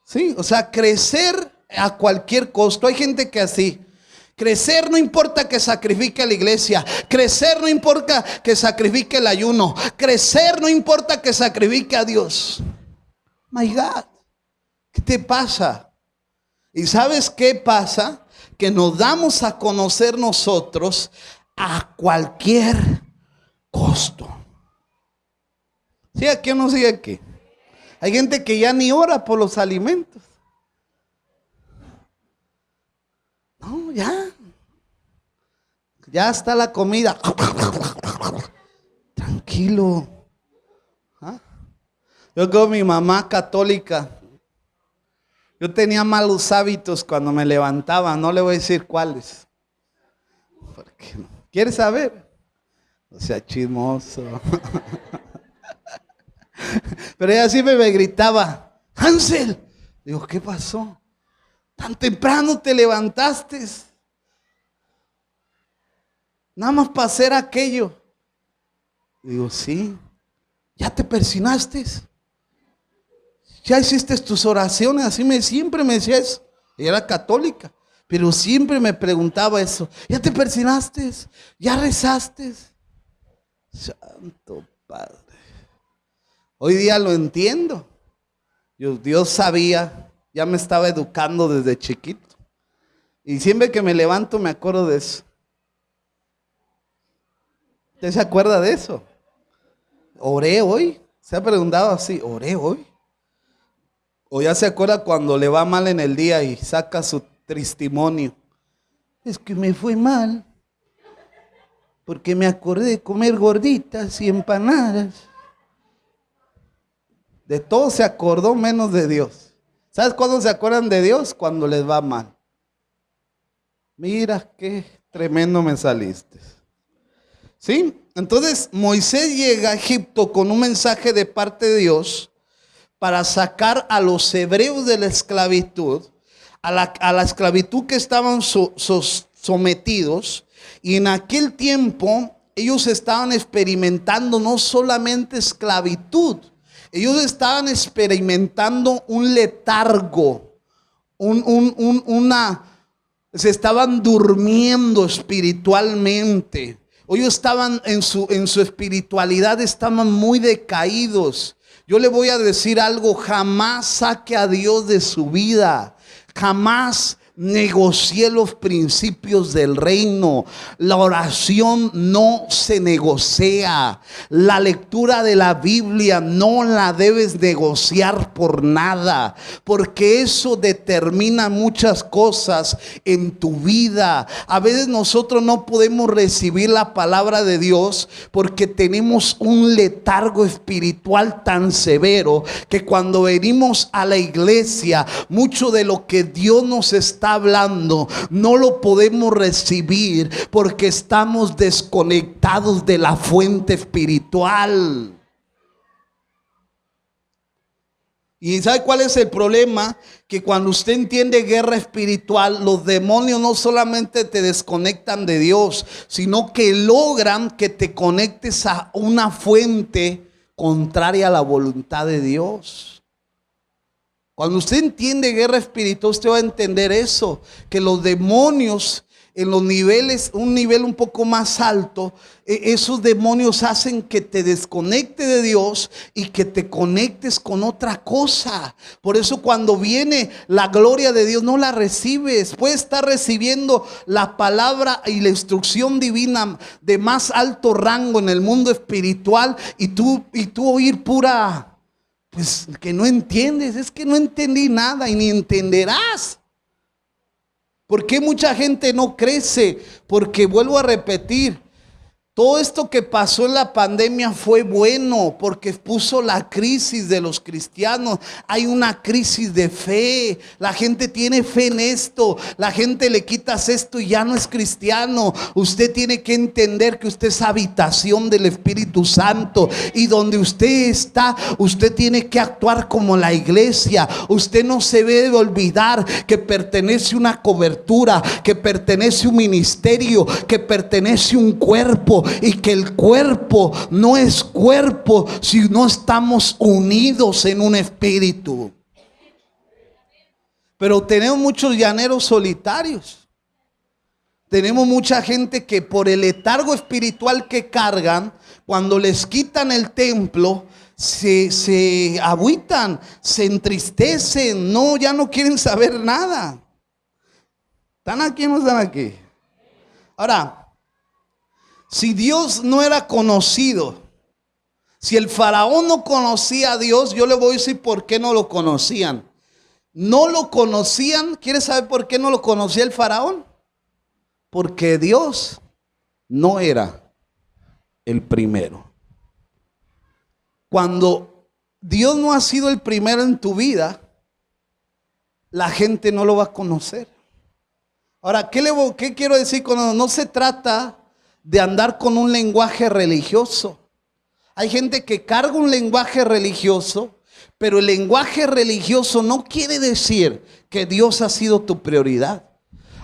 Sí, o sea, crecer a cualquier costo. Hay gente que así. Crecer no importa que sacrifique a la iglesia. Crecer no importa que sacrifique el ayuno. Crecer no importa que sacrifique a Dios. My God, ¿qué te pasa? ¿Y sabes qué pasa? Que nos damos a conocer nosotros a cualquier costo. ¿Sí aquí o no sigue aquí? Hay gente que ya ni ora por los alimentos. No, ya está la comida. Tranquilo. ¿Ah? Yo con mi mamá católica, yo tenía malos hábitos cuando me levantaba. No le voy a decir cuáles. Porque no. ¿Quieres saber? O sea, chismoso. Pero ella siempre me gritaba, Hansel. Digo, ¿qué pasó? Tan temprano te levantaste. Nada más para hacer aquello. Digo, sí. ¿Ya te persinaste? ¿Ya hiciste tus oraciones? Siempre me decía eso. Ella era católica, pero siempre me preguntaba eso. ¿Ya te persinaste? ¿Ya rezaste? Santo Padre. Hoy día lo entiendo. Dios sabía, ya me estaba educando desde chiquito. Y siempre que me levanto me acuerdo de eso. ¿Usted se acuerda de eso? ¿Oré hoy? ¿Se ha preguntado así? ¿Oré hoy? ¿O ya se acuerda cuando le va mal en el día y saca su testimonio? Es que me fue mal porque me acordé de comer gorditas y empanadas. De todo se acordó menos de Dios. ¿Sabes cuándo se acuerdan de Dios? Cuando les va mal. Mira qué tremendo me saliste. ¿Sí? Entonces Moisés llega a Egipto con un mensaje de parte de Dios para sacar a los hebreos de la esclavitud, a la esclavitud que estaban sometidos. Y en aquel tiempo ellos estaban experimentando no solamente esclavitud, ellos estaban experimentando un letargo, se estaban durmiendo espiritualmente. Ellos estaban en su espiritualidad, estaban muy decaídos. Yo le voy a decir algo: jamás saque a Dios de su vida. Jamás negocie los principios del reino. La oración no se negocia. La lectura de la Biblia no la debes negociar por nada, porque eso determina muchas cosas en tu vida. A veces nosotros no podemos recibir la palabra de Dios porque tenemos un letargo espiritual tan severo que cuando venimos a la iglesia, mucho de lo que Dios nos está hablando no lo podemos recibir porque estamos desconectados de la fuente espiritual. ¿Y sabe cuál es el problema? Que cuando usted entiende guerra espiritual, los demonios no solamente te desconectan de Dios, sino que logran que te conectes a una fuente contraria a la voluntad de Dios. Cuando usted entiende guerra espiritual, usted va a entender eso, que los demonios en los niveles, un nivel un poco más alto, esos demonios hacen que te desconecte de Dios y que te conectes con otra cosa. Por eso cuando viene la gloria de Dios no la recibes. Puedes estar recibiendo la palabra y la instrucción divina de más alto rango en el mundo espiritual y tú oír pura, pues que no entiendes. Es que no entendí nada y ni entenderás. ¿Por qué mucha gente no crece? Porque vuelvo a repetir, todo esto que pasó en la pandemia fue bueno porque puso la crisis de los cristianos. Hay una crisis de fe. La gente tiene fe en esto. La gente le quitas esto y ya no es cristiano. Usted tiene que entender que usted es habitación del Espíritu Santo. Y donde usted está, usted tiene que actuar como la iglesia. Usted no se debe olvidar que pertenece a una cobertura, que pertenece a un ministerio, que pertenece a un cuerpo. Y que el cuerpo no es cuerpo si no estamos unidos en un espíritu. Pero tenemos muchos llaneros solitarios. Tenemos mucha gente que por el letargo espiritual que cargan, cuando les quitan el templo, se agüitan, se entristecen, no, ya no quieren saber nada. ¿Están aquí o no están aquí? Ahora, si Dios no era conocido, si el faraón no conocía a Dios, yo le voy a decir por qué no lo conocían. No lo conocían. ¿Quiere saber por qué no lo conocía el faraón? Porque Dios no era el primero. Cuando Dios no ha sido el primero en tu vida, la gente no lo va a conocer. Ahora, ¿qué quiero decir con eso? No se trata de andar con un lenguaje religioso. Hay gente que carga un lenguaje religioso, pero el lenguaje religioso no quiere decir que Dios ha sido tu prioridad.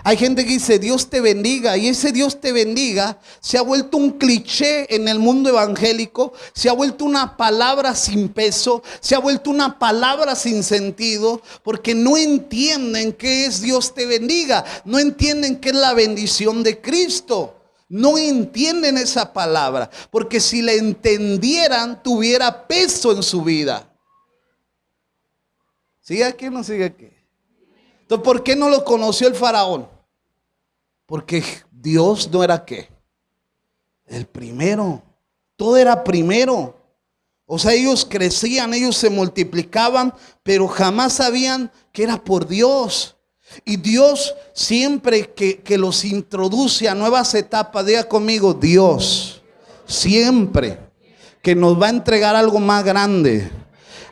Hay gente que dice Dios te bendiga, y ese Dios te bendiga se ha vuelto un cliché en el mundo evangélico, se ha vuelto una palabra sin peso, se ha vuelto una palabra sin sentido, porque no entienden qué es Dios te bendiga, no entienden qué es la bendición de Cristo. No entienden esa palabra, porque si la entendieran, tuviera peso en su vida. ¿Sigue aquí o no sigue aquí? Entonces, ¿por qué no lo conoció el faraón? Porque Dios no era ¿qué? El primero. Todo era primero. O sea, ellos crecían, ellos se multiplicaban, pero jamás sabían que era por Dios. Y Dios siempre que los introduce a nuevas etapas, diga conmigo, Dios siempre que nos va a entregar algo más grande,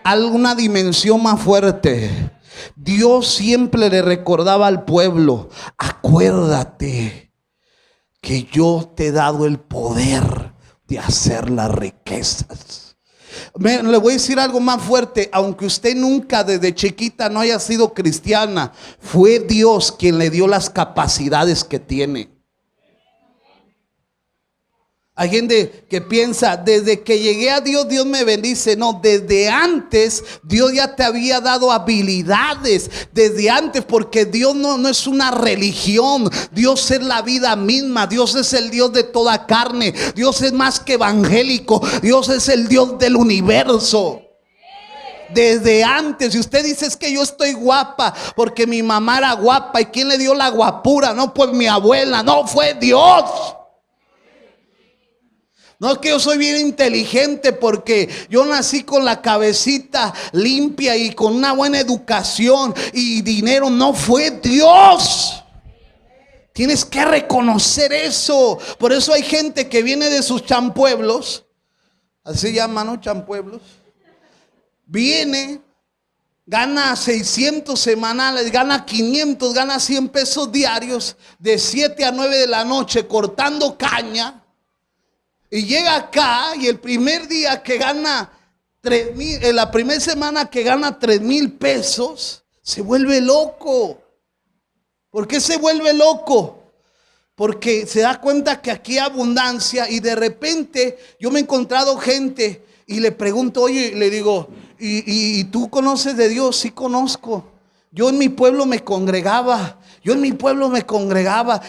alguna dimensión más fuerte, Dios siempre le recordaba al pueblo, acuérdate que yo te he dado el poder de hacer las riquezas. Le voy a decir algo más fuerte. Aunque usted nunca desde chiquita no haya sido cristiana, fue Dios quien le dio las capacidades que tiene. Hay gente que piensa, desde que llegué a Dios, Dios me bendice. No, desde antes Dios ya te había dado habilidades. Desde antes, porque Dios no es una religión. Dios es la vida misma. Dios es el Dios de toda carne. Dios es más que evangélico. Dios es el Dios del universo. Desde antes. Si usted dice es que yo estoy guapa porque mi mamá era guapa, ¿y quién le dio la guapura? No, pues mi abuela. No, fue Dios. No es que yo soy bien inteligente porque yo nací con la cabecita limpia y con una buena educación y dinero. No, fue Dios. Tienes que reconocer eso. Por eso hay gente que viene de sus champueblos, así se llaman, ¿no? Champueblos. Viene, gana 600 semanales, gana 500, gana 100 pesos diarios, de 7 a 9 de la noche cortando caña. Y llega acá y el primer día que gana en la primera semana que gana 3,000 pesos, se vuelve loco. ¿Por qué se vuelve loco? Porque se da cuenta que aquí hay abundancia y de repente yo me he encontrado gente y le pregunto, oye, le digo, ¿y tú conoces de Dios? Sí, conozco. Yo en mi pueblo me congregaba.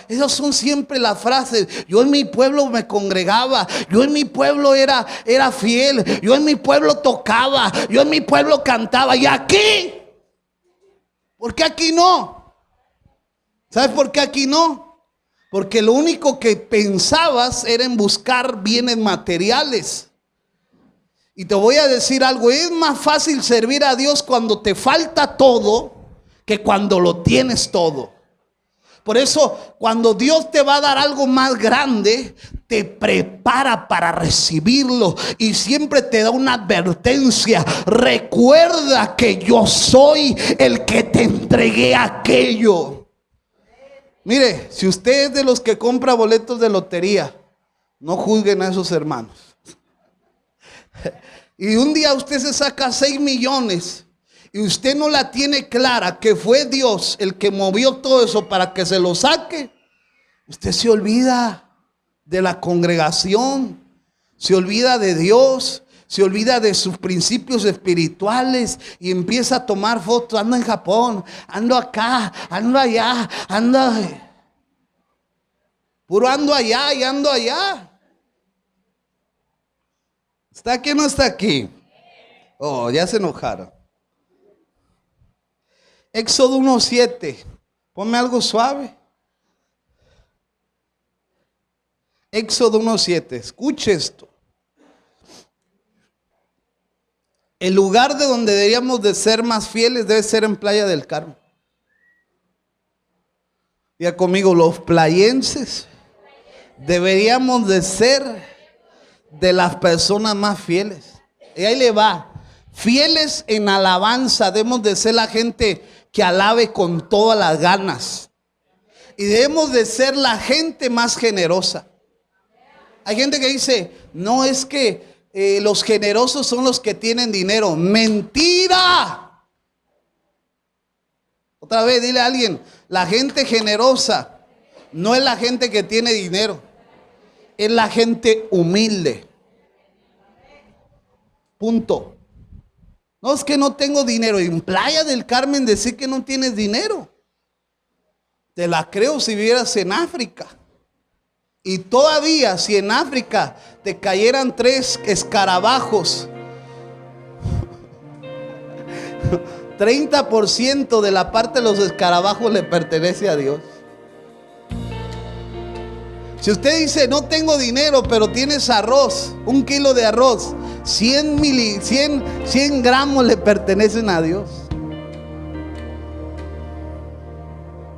Esas son siempre las frases. Yo en mi pueblo me congregaba. Yo en mi pueblo era fiel. Yo en mi pueblo tocaba. Yo en mi pueblo cantaba. ¿Y aquí? ¿Por qué aquí no? ¿Sabes por qué aquí no? Porque lo único que pensabas era en buscar bienes materiales. Y te voy a decir algo, es más fácil servir a Dios cuando te falta todo que cuando lo tienes todo. Por eso, cuando Dios te va a dar algo más grande, te prepara para recibirlo y siempre te da una advertencia. Recuerda que yo soy el que te entregué aquello. Mire, si usted es de los que compra boletos de lotería, no juzguen a esos hermanos. Y un día usted se saca 6 millones y usted no la tiene clara que fue Dios el que movió todo eso para que se lo saque. Usted se olvida de la congregación, se olvida de Dios, se olvida de sus principios espirituales y empieza a tomar fotos. Ando en Japón, ando acá, ando allá, puro ando allá y ando allá. ¿Está aquí o no está aquí? Oh, ya se enojaron. Éxodo 1:7. Ponme algo suave. Éxodo 1:7. Escuche esto. El lugar de donde deberíamos de ser más fieles debe ser en Playa del Carmen. Diga conmigo, los playenses deberíamos de ser de las personas más fieles. Y ahí le va. Fieles en alabanza. Debemos de ser la gente que alabe con todas las ganas. Y debemos de ser la gente más generosa. Hay gente que dice, no, es que los generosos son los que tienen dinero. Mentira. Otra vez, dile a alguien, la gente generosa no es la gente que tiene dinero. Es la gente humilde. Punto. No, es que no tengo dinero. En Playa del Carmen decir que no tienes dinero, te la creo si vivieras en África. Y todavía si en África te cayeran 3 escarabajos, 30% de la parte de los escarabajos le pertenece a Dios. Si usted dice, no tengo dinero, pero tienes arroz, 1 kilo de arroz, 100 gramos le pertenecen a Dios.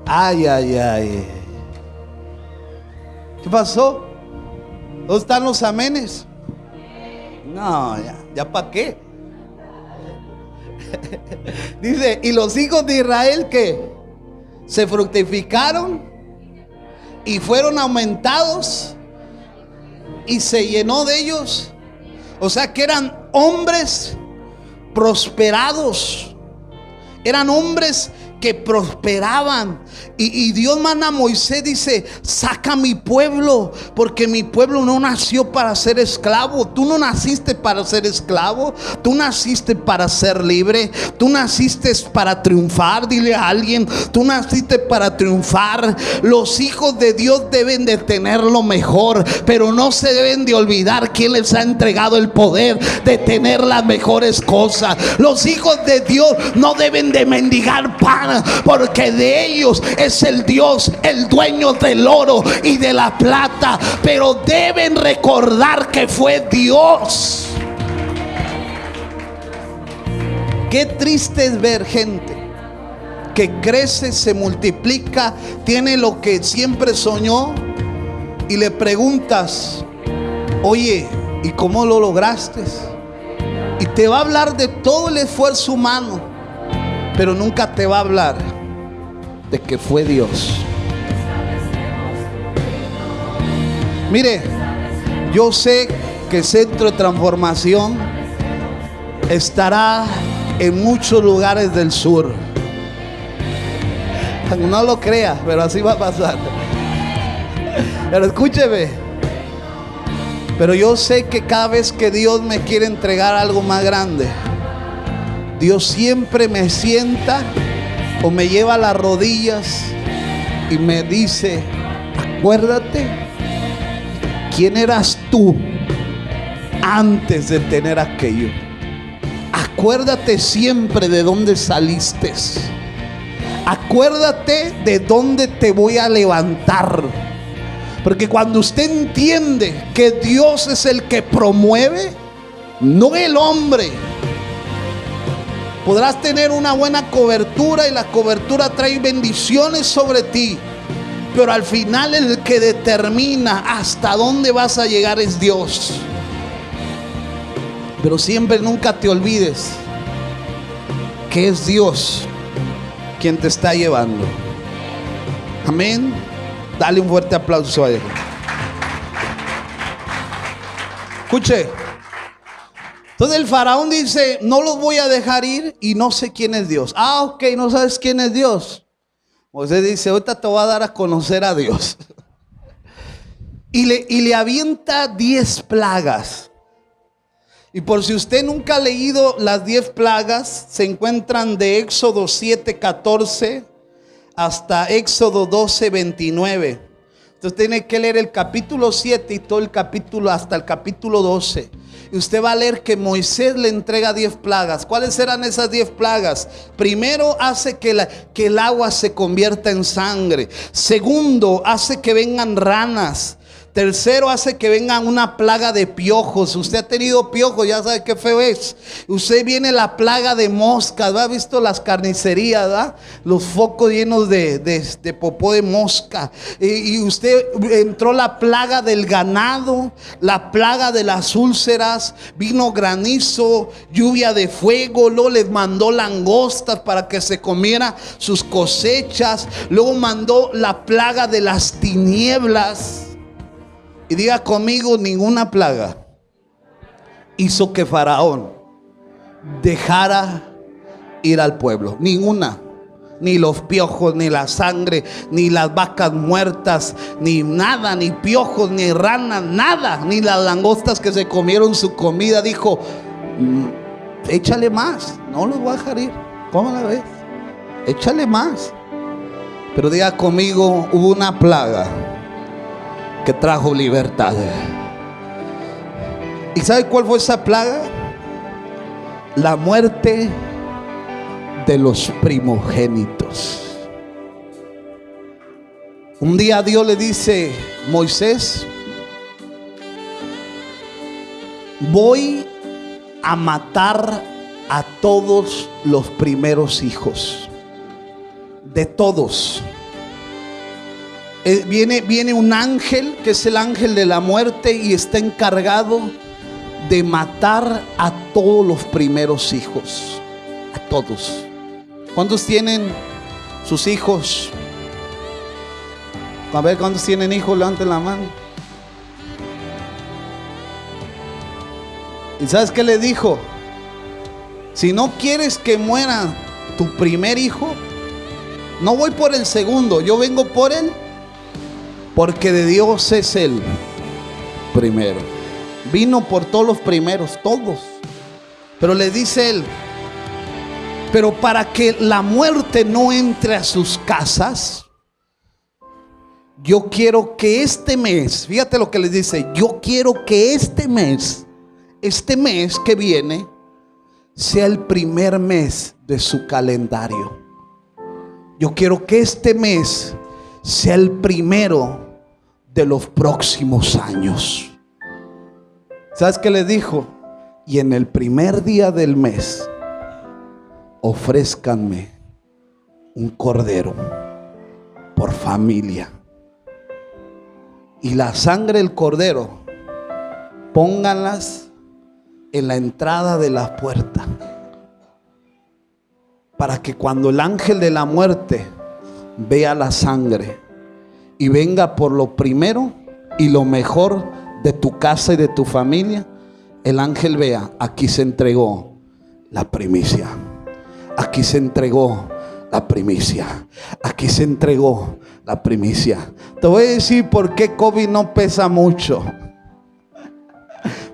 Ay. ¿Qué pasó? ¿Dónde están los amenes? No, ya para qué. Dice, y los hijos de Israel que se fructificaron y fueron aumentados y se llenó de ellos. O sea que eran hombres prosperados, eran hombres que prosperaban. Y Dios manda a Moisés, dice, saca a mi pueblo, porque mi pueblo no nació para ser esclavo. Tú no naciste para ser esclavo, tú naciste para ser libre, tú naciste para triunfar. Dile a alguien, tú naciste para triunfar. Los hijos de Dios deben de tener lo mejor, pero no se deben de olvidar quién les ha entregado el poder de tener las mejores cosas. Los hijos de Dios no deben de mendigar pan, porque de ellos es el Dios, el dueño del oro y de la plata, pero deben recordar que fue Dios. Qué triste es ver gente que crece, se multiplica, tiene lo que siempre soñó y le preguntas, oye, ¿y cómo lo lograste? Y te va a hablar de todo el esfuerzo humano, pero nunca te va a hablar de que fue Dios. Mire, yo sé que Centro de Transformación estará en muchos lugares del sur. No lo crea, pero así va a pasar. Pero escúcheme. Pero yo sé que cada vez que Dios me quiere entregar algo más grande, Dios siempre me sienta o me lleva a las rodillas y me dice: acuérdate quién eras tú antes de tener aquello. Acuérdate siempre de dónde saliste. Acuérdate de dónde te voy a levantar. Porque cuando usted entiende que Dios es el que promueve, no el hombre, podrás tener una buena cobertura y la cobertura trae bendiciones sobre ti, pero al final el que determina hasta dónde vas a llegar es Dios. Pero siempre, nunca te olvides que es Dios quien te está llevando. Amén. Dale un fuerte aplauso a él. Escuche. Entonces el faraón dice: no los voy a dejar ir y no sé quién es Dios. Ah, ok, no sabes quién es Dios. Moisés dice: ahorita te voy a dar a conocer a Dios. Y le avienta 10 plagas. Y por si usted nunca ha leído las 10 plagas, se encuentran de Éxodo 7:14 hasta Éxodo 12:29. Entonces tiene que leer el capítulo 7 y todo el capítulo hasta el capítulo 12. Y usted va a leer que Moisés le entrega 10 plagas. ¿Cuáles eran esas 10 plagas? Primero, hace que el agua se convierta en sangre. Segundo, hace que vengan ranas. Tercero, hace que venga una plaga de piojos. Usted ha tenido piojos, ya sabe qué feo es. Usted viene la plaga de moscas. ¿Ha visto las carnicerías, ¿verdad? Los focos llenos de popó de mosca. Y usted entró la plaga del ganado, la plaga de las úlceras. Vino granizo, lluvia de fuego. Luego les mandó langostas para que se comiera sus cosechas. Luego mandó la plaga de las tinieblas. Y diga conmigo: ninguna plaga hizo que Faraón dejara ir al pueblo. Ninguna. Ni los piojos, ni la sangre, ni las vacas muertas, ni nada, ni piojos, ni ranas, nada. Ni las langostas que se comieron su comida. Dijo: échale más, no los voy a dejar ir. ¿Cómo la ves? Échale más. Pero diga conmigo: hubo una plaga que trajo libertad. ¿Y sabe cuál fue esa plaga? La muerte de los primogénitos. Un día Dios le dice: Moisés, voy a matar a todos los primeros hijos. De todos. Viene un ángel, que es el ángel de la muerte, y está encargado de matar a todos los primeros hijos. A todos. ¿Cuántos tienen sus hijos? A ver, ¿cuántos tienen hijos? Levanten la mano. ¿Y sabes qué le dijo? Si no quieres que muera tu primer hijo, no voy por el segundo, yo vengo por él. Porque de Dios es el primero. Vino por todos los primeros, todos. Pero le dice él: pero para que la muerte no entre a sus casas, yo quiero que este mes, fíjate lo que les dice, yo quiero que este mes que viene, sea el primer mes de su calendario. Yo quiero que este mes sea el primero de los próximos años. ¿Sabes qué le dijo? Y en el primer día del mes, ofrézcanme un cordero por familia. Y la sangre del cordero, pónganlas en la entrada de la puerta, para que cuando el ángel de la muerte vea la sangre y venga por lo primero y lo mejor de tu casa y de tu familia, el ángel vea: aquí se entregó la primicia. Aquí se entregó la primicia. Aquí se entregó la primicia. Te voy a decir por qué COVID no pesa mucho.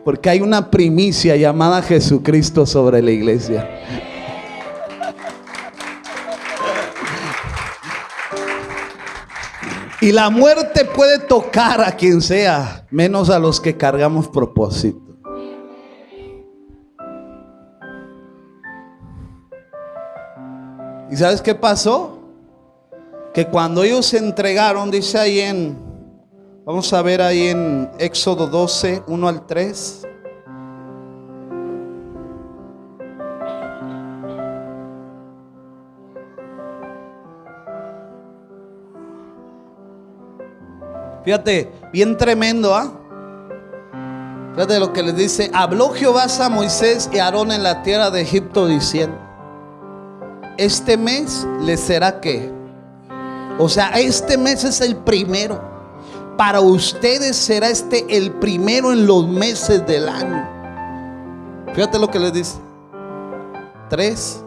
Porque hay una primicia llamada Jesucristo sobre la iglesia. Y la muerte puede tocar a quien sea, menos a los que cargamos propósito. ¿Y sabes qué pasó? Que cuando ellos se entregaron, dice ahí vamos a ver ahí en Éxodo 12, 1 al 3. Fíjate, bien tremendo, ¿ah? Fíjate lo que les dice. Habló Jehová a Moisés y a Aarón en la tierra de Egipto diciendo: este mes les será ¿qué? O sea, este mes es el primero. Para ustedes será el primero en los meses del año. Fíjate lo que les dice. 3.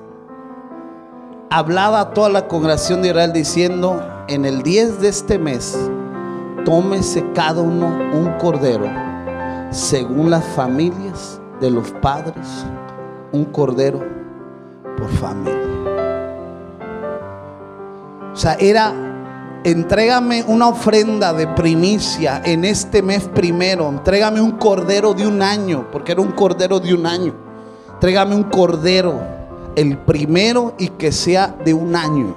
Hablaba a toda la congregación de Israel diciendo: en el 10 de este mes tómese cada uno un cordero según las familias de los padres, un cordero por familia. O sea, era: entrégame una ofrenda de primicia en este mes primero. Entrégame un cordero de un año, porque era un cordero de un año. Entrégame un cordero, el primero, y que sea de un año.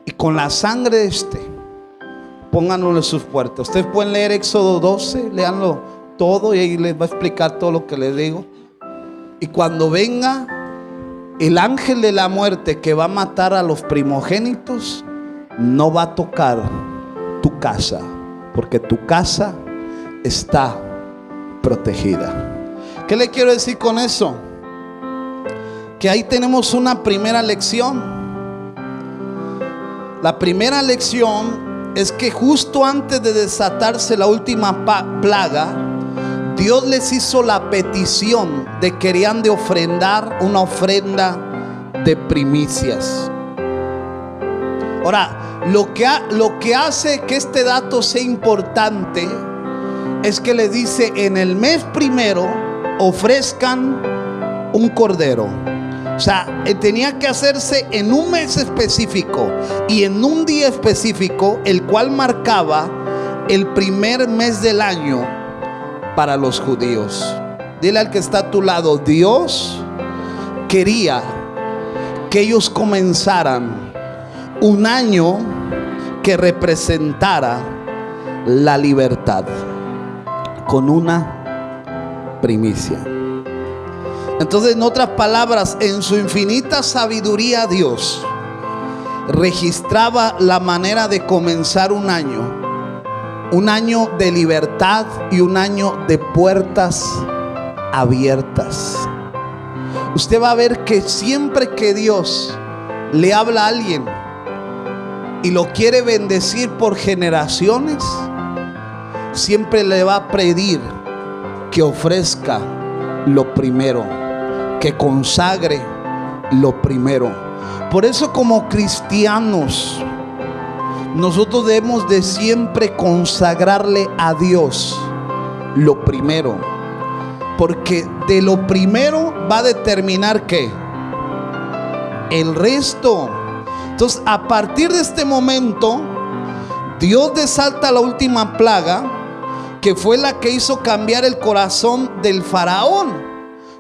Y con la sangre de pónganlo en sus puertas. Ustedes pueden leer Éxodo 12, léanlo todo y ahí les va a explicar todo lo que les digo. Y cuando venga el ángel de la muerte que va a matar a los primogénitos, no va a tocar tu casa, porque tu casa está protegida. ¿Qué le quiero decir con eso? Que ahí tenemos una primera lección. La primera lección es que justo antes de desatarse la última plaga, Dios les hizo la petición de que querían de ofrendar una ofrenda de primicias. Ahora, lo que hace que este dato sea importante es que les dice: en el mes primero ofrezcan un cordero. O sea, tenía que hacerse en un mes específico y en un día específico, el cual marcaba el primer mes del año para los judíos. Dile al que está a tu lado: Dios quería que ellos comenzaran un año que representara la libertad con una primicia. Entonces, en otras palabras, en su infinita sabiduría, Dios registraba la manera de comenzar un año de libertad y un año de puertas abiertas. Usted va a ver que siempre que Dios le habla a alguien y lo quiere bendecir por generaciones, siempre le va a pedir que ofrezca lo primero, que consagre lo primero. Por eso, como cristianos, nosotros debemos de siempre consagrarle a Dios lo primero, porque de lo primero va a determinar ¿qué? El resto. Entonces, a partir de este momento, Dios desata la última plaga, que fue la que hizo cambiar el corazón del faraón.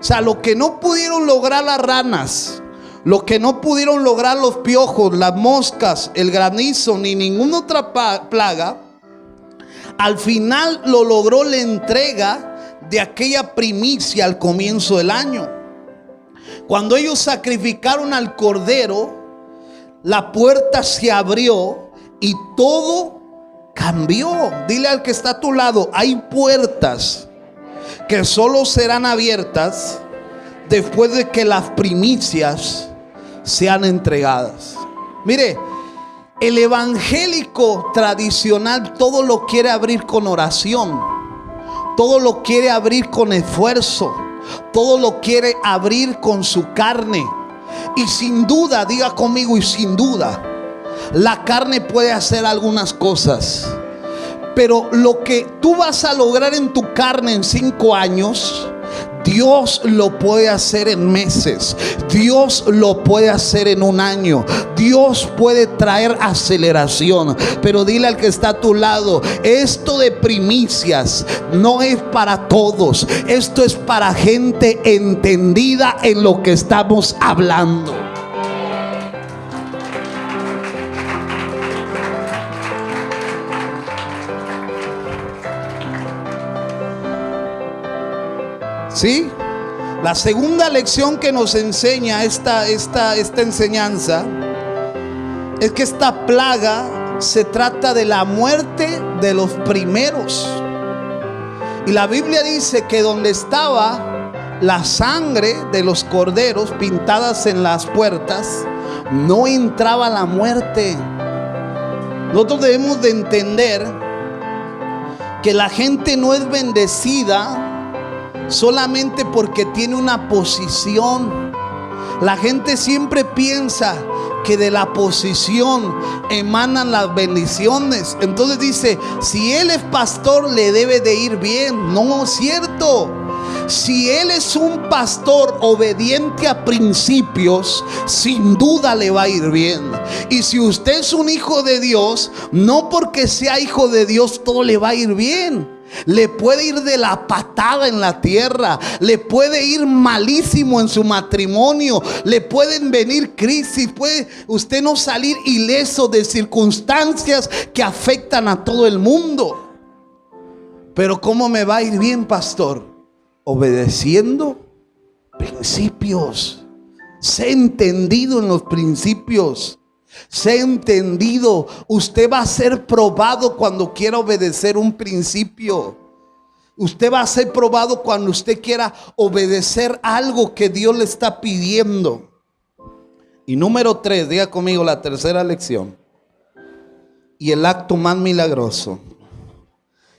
O sea, lo que no pudieron lograr las ranas, lo que no pudieron lograr los piojos, las moscas, el granizo, ni ninguna otra plaga, al final lo logró la entrega de aquella primicia al comienzo del año. Cuando ellos sacrificaron al cordero, la puerta se abrió y todo cambió. Dile al que está a tu lado: hay puertas que solo serán abiertas después de que las primicias sean entregadas. Mire, el evangélico tradicional todo lo quiere abrir con oración, todo lo quiere abrir con esfuerzo, todo lo quiere abrir con su carne. Y sin duda, diga conmigo, y sin duda, la carne puede hacer algunas cosas. Pero lo que tú vas a lograr en tu carne en 5 años, Dios lo puede hacer en meses. Dios lo puede hacer en 1 año. Dios puede traer aceleración. Pero dile al que está a tu lado: esto de primicias no es para todos. Esto es para gente entendida en lo que estamos hablando. ¿Sí? La segunda lección que nos enseña esta enseñanza es que esta plaga se trata de la muerte de los primeros. Y la Biblia dice que donde estaba la sangre de los corderos pintadas en las puertas, no entraba la muerte. Nosotros debemos de entender que la gente no es bendecida solamente porque tiene una posición. La gente siempre piensa que de la posición emanan las bendiciones. Entonces dice: si él es pastor, le debe de ir bien. No es cierto. Si él es un pastor obediente a principios, sin duda le va a ir bien. Y si usted es un hijo de Dios, no porque sea hijo de Dios todo le va a ir bien. Le puede ir de la patada en la tierra, le puede ir malísimo en su matrimonio, le pueden venir crisis, puede usted no salir ileso de circunstancias que afectan a todo el mundo. Pero ¿cómo me va a ir bien, pastor? Obedeciendo principios. Sé entendido en los principios. Sé entendido. Usted va a ser probado cuando quiera obedecer un principio. Usted va a ser probado cuando usted quiera obedecer algo que Dios le está pidiendo. Y número 3, diga conmigo la tercera lección. Y el acto más milagroso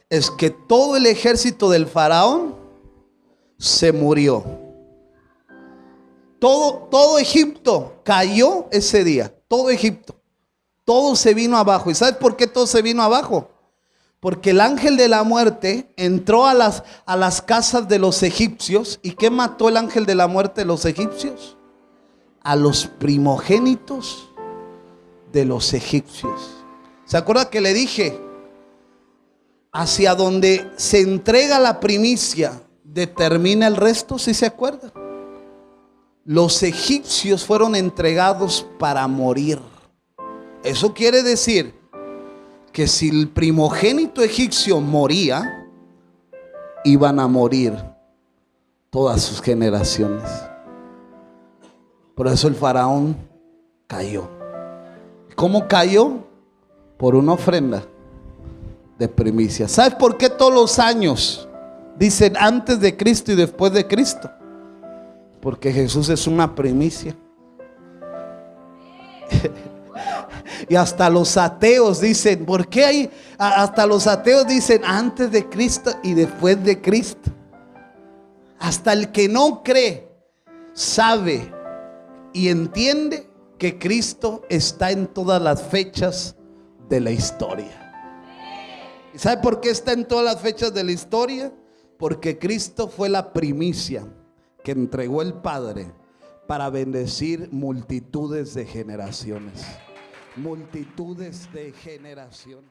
es que todo el ejército del faraón se murió. Todo Egipto cayó ese día. Todo Egipto, todo se vino abajo. ¿Y sabes por qué todo se vino abajo? Porque el ángel de la muerte entró a las casas de los egipcios. ¿Y qué mató el ángel de la muerte de los egipcios? A los primogénitos de los egipcios. ¿Se acuerda que le dije? Hacia donde se entrega la primicia, determina el resto. ¿Sí se acuerda? Los egipcios fueron entregados para morir. Eso quiere decir que si el primogénito egipcio moría, iban a morir todas sus generaciones. Por eso el faraón cayó. ¿Cómo cayó? Por una ofrenda de primicia. ¿Sabes por qué todos los años dicen antes de Cristo y después de Cristo? Porque Jesús es una primicia. Y hasta los ateos dicen, ¿por qué hay? Hasta los ateos dicen antes de Cristo y después de Cristo. Hasta el que no cree sabe y entiende que Cristo está en todas las fechas de la historia. ¿Y sabe por qué está en todas las fechas de la historia? Porque Cristo fue la primicia que entregó el Padre para bendecir multitudes de generaciones. Multitudes de generaciones.